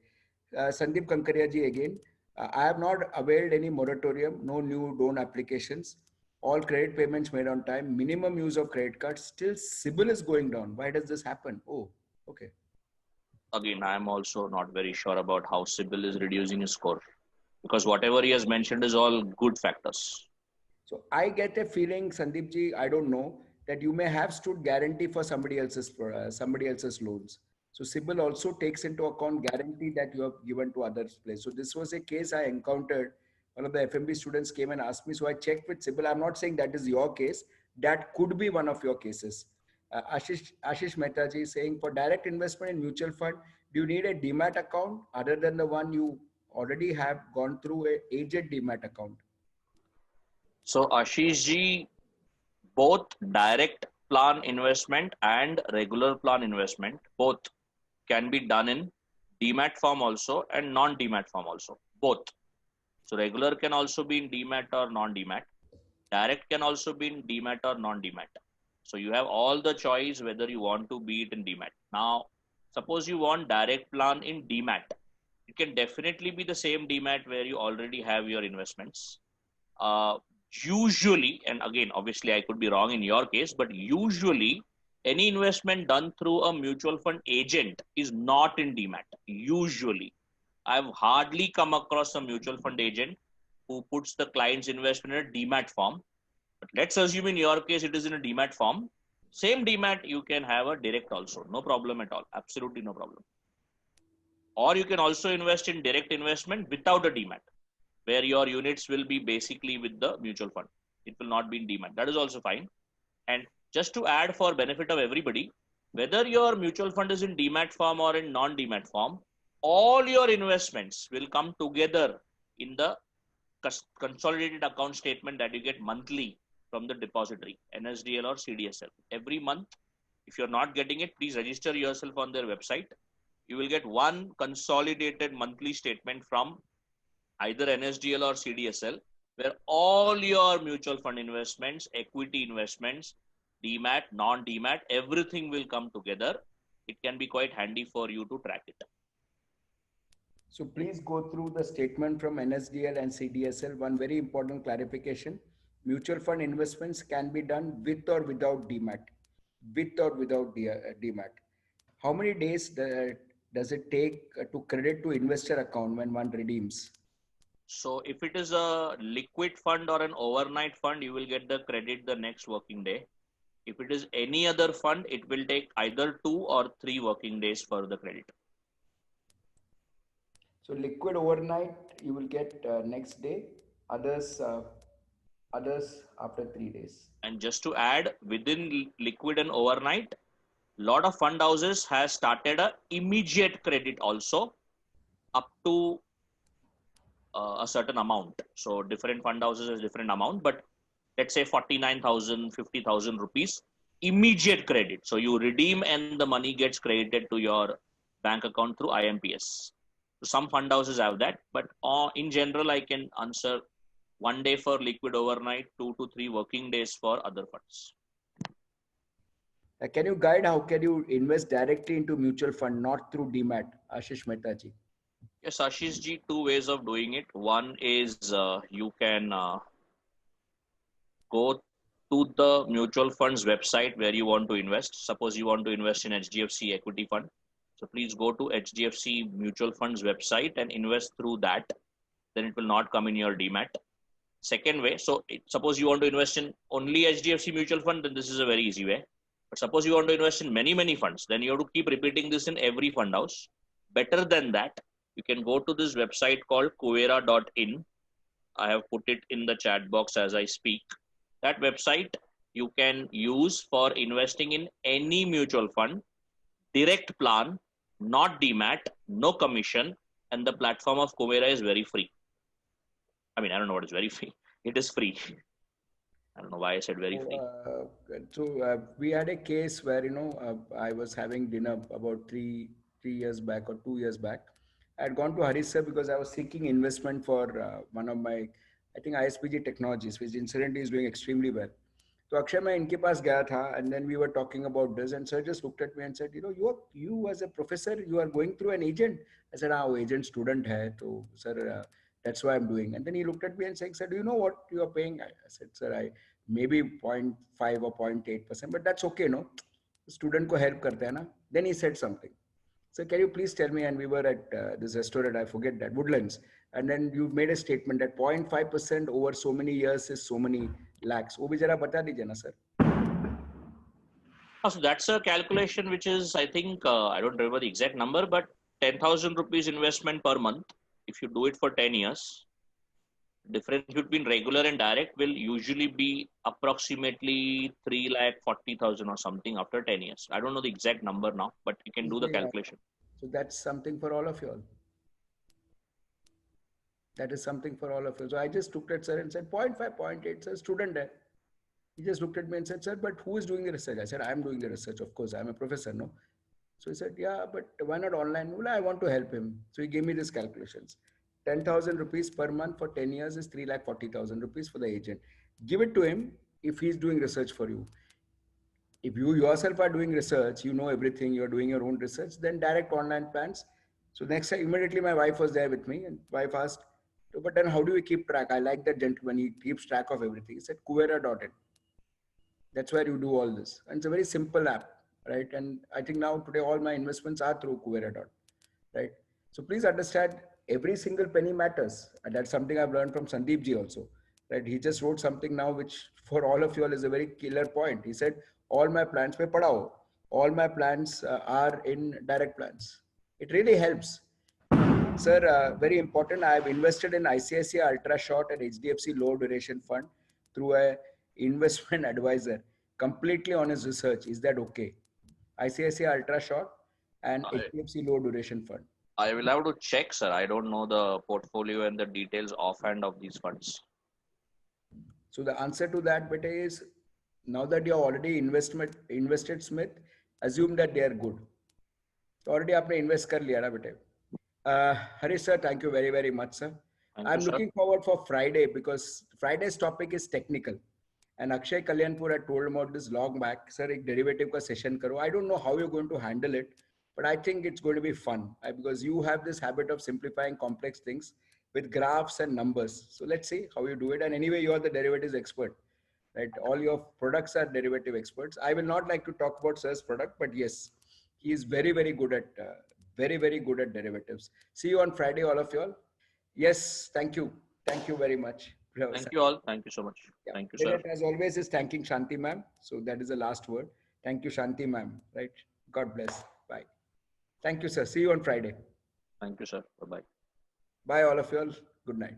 Sandeep Kankaria ji again. I have not availed any moratorium, no new loan applications. All credit payments made on time. Minimum use of credit cards. Still, CIBIL is going down. Why does this happen? Oh, okay. Again, I am also not very sure about how CIBIL is reducing his score, because whatever he has mentioned is all good factors. So I get a feeling, Sandeep ji, I don't know, that you may have stood guarantee for somebody else's loans. So CIBIL also takes into account guarantee that you have given to others place. So this was a case I encountered. One of the FMB students came and asked me. So I checked with CIBIL. I'm not saying that is your case. That could be one of your cases. Ashish Mehta ji is saying, for direct investment in mutual fund, do you need a demat account other than the one you already have gone through a agent demat account? So Ashish ji, both direct plan investment and regular plan investment, both can be done in demat form also and non-demat form also, both. So regular can also be in demat or non-demat. Direct can also be in demat or non-demat. So you have all the choice whether you want to be it in demat. Now, suppose you want direct plan in demat. It can definitely be the same demat where you already have your investments. Usually, and again, obviously I could be wrong in your case, but usually any investment done through a mutual fund agent is not in demat. Usually, I've hardly come across a mutual fund agent who puts the client's investment in a demat form. But let's assume in your case it is in a demat form. Same demat you can have a direct also, no problem at all, absolutely no problem. Or you can also invest in direct investment without a demat, where your units will be basically with the mutual fund. It will not be in demat. That is also fine. And just to add for benefit of everybody, whether your mutual fund is in demat form or in non-demat form, all your investments will come together in the consolidated account statement that you get monthly from the depository, NSDL or CDSL. Every month, if you're not getting it, please register yourself on their website. You will get one consolidated monthly statement from either NSDL or CDSL, where all your mutual fund investments, equity investments, demat, non-demat, everything will come together. It can be quite handy for you to track it. So please go through the statement from NSDL and CDSL. One very important clarification: mutual fund investments can be done with or without demat. With or without demat. How many days does it take to credit to investor account when one redeems? So if it is a liquid fund or an overnight fund, you will get the credit the next working day. If it is any other fund, it will take either 2 or 3 working days for the credit. So liquid overnight, you will get next day. Others after 3 days. And just to add, within liquid and overnight, lot of fund houses has started a immediate credit also up to a certain amount. So different fund houses has different amount, but let's say 49,000, 50,000 rupees immediate credit. So you redeem and the money gets credited to your bank account through IMPS. So some fund houses have that, but in general, I can answer 1 day for liquid overnight, 2 to 3 working days for other funds. Can you guide how can you invest directly into mutual fund, not through demat, Ashish Mehta ji? Yes, Ashish ji, 2 ways of doing it. One is you can go to the mutual funds website where you want to invest. Suppose you want to invest in HDFC equity fund. So please go to HDFC mutual funds website and invest through that. Then it will not come in your demat. Second way, so suppose you want to invest in only HDFC mutual fund, then this is a very easy way. But suppose you want to invest in many funds, then you have to keep repeating this in every fund house. Better than that, you can go to this website called Kuvera.in. I have put it in the chat box as I speak. That website you can use for investing in any mutual fund, direct plan, not demat, no commission, and the platform of Kuvera is very free. I mean, I don't know what is very free. It is free. I don't know why I said very free. We had a case where I was having dinner about 3 years back or 2 years back. I had gone to Harish sir because I was seeking investment for one of my, I think, ISPG technologies, which incidentally is doing extremely well. So Akshay, मैं इनके पास गया था, and then we were talking about this, and sir just looked at me and said, you as a professor, you are going through an agent. I said, वो agent student है, तो sir, that's why I'm doing. And then he looked at me and said, sir, do you know what you are paying? I said, sir, I maybe 0.5 or 0.8%, but that's okay, no? Student को help करते हैं ना. Then he said something. So can you please tell me? And we were at this restaurant, I forget that, Woodlands. And then you made a statement that 0.5% over so many years is so many lakhs. वो भी जरा बता दीजिए ना, sir. So that's a calculation which is, I think, I don't remember the exact number, but 10,000 rupees investment per month. If you do it for 10 years, difference between regular and direct will usually be approximately 3,40,000 or something after 10 years. I don't know the exact number now, but you can do the calculation. So that's something for all of you all. That is something for all of you. So I just looked at sir and said 0.5, 0.8, sir, student hai. He just looked at me and said, sir, but who is doing the research? I said, I'm doing the research. Of course, I'm a professor, no? So he said, yeah, but why not online? Well, I want to help him. So he gave me these calculations. 10,000 rupees per month for 10 years is 3,40,000 rupees for the agent. Give it to him if he's doing research for you. If you yourself are doing research, you know everything, you're doing your own research, then direct online plans. So next time, immediately my wife was there with me and wife asked, but then how do we keep track? I like that gentleman, he keeps track of everything. He said, Kuvera.in. That's where you do all this. And it's a very simple app, right? And I think now today, all my investments are through Kuvera. Right? So please understand, every single penny matters. And that's something I've learned from Sandeep ji also, right? He just wrote something now, which for all of you all is a very killer point. He said, all my plans pe padao. All my plans are in direct plans. It really helps. Sir, very important. I have invested in ICICI Ultra Short and HDFC Low Duration Fund through a investment advisor completely on his research. Is that okay? ICICI Ultra Short and HDFC Low Duration Fund. I will have to check, sir. I don't know the portfolio and the details offhand of these funds. So the answer to that, beta, is now that you have already invested Smith, assume that they are good. So already आपने invest कर लिया ना बेटे. Harish sir, thank you very, very much, sir. I'm looking forward for Friday because Friday's topic is technical. And Akshay Kalyanpur had told about this long back, sir, एक derivative का session करो. I don't know how you're going to handle it, but I think it's going to be fun because you have this habit of simplifying complex things with graphs and numbers. So let's see how you do it. And anyway, you're the derivatives expert, right? All your products are derivative experts. I will not like to talk about sir's product, but yes, he is very, very good at very, very good at derivatives. See you on Friday, all of you all. Yes, thank you. Thank you very much. Thank you all. Thank you so much. Yeah. Thank you, sir. As always, is thanking Shanti ma'am. So that is the last word. Thank you, Shanti ma'am. Right. God bless. Bye. Thank you, sir. See you on Friday. Thank you, sir. Bye-bye. Bye, all of you all. Good night.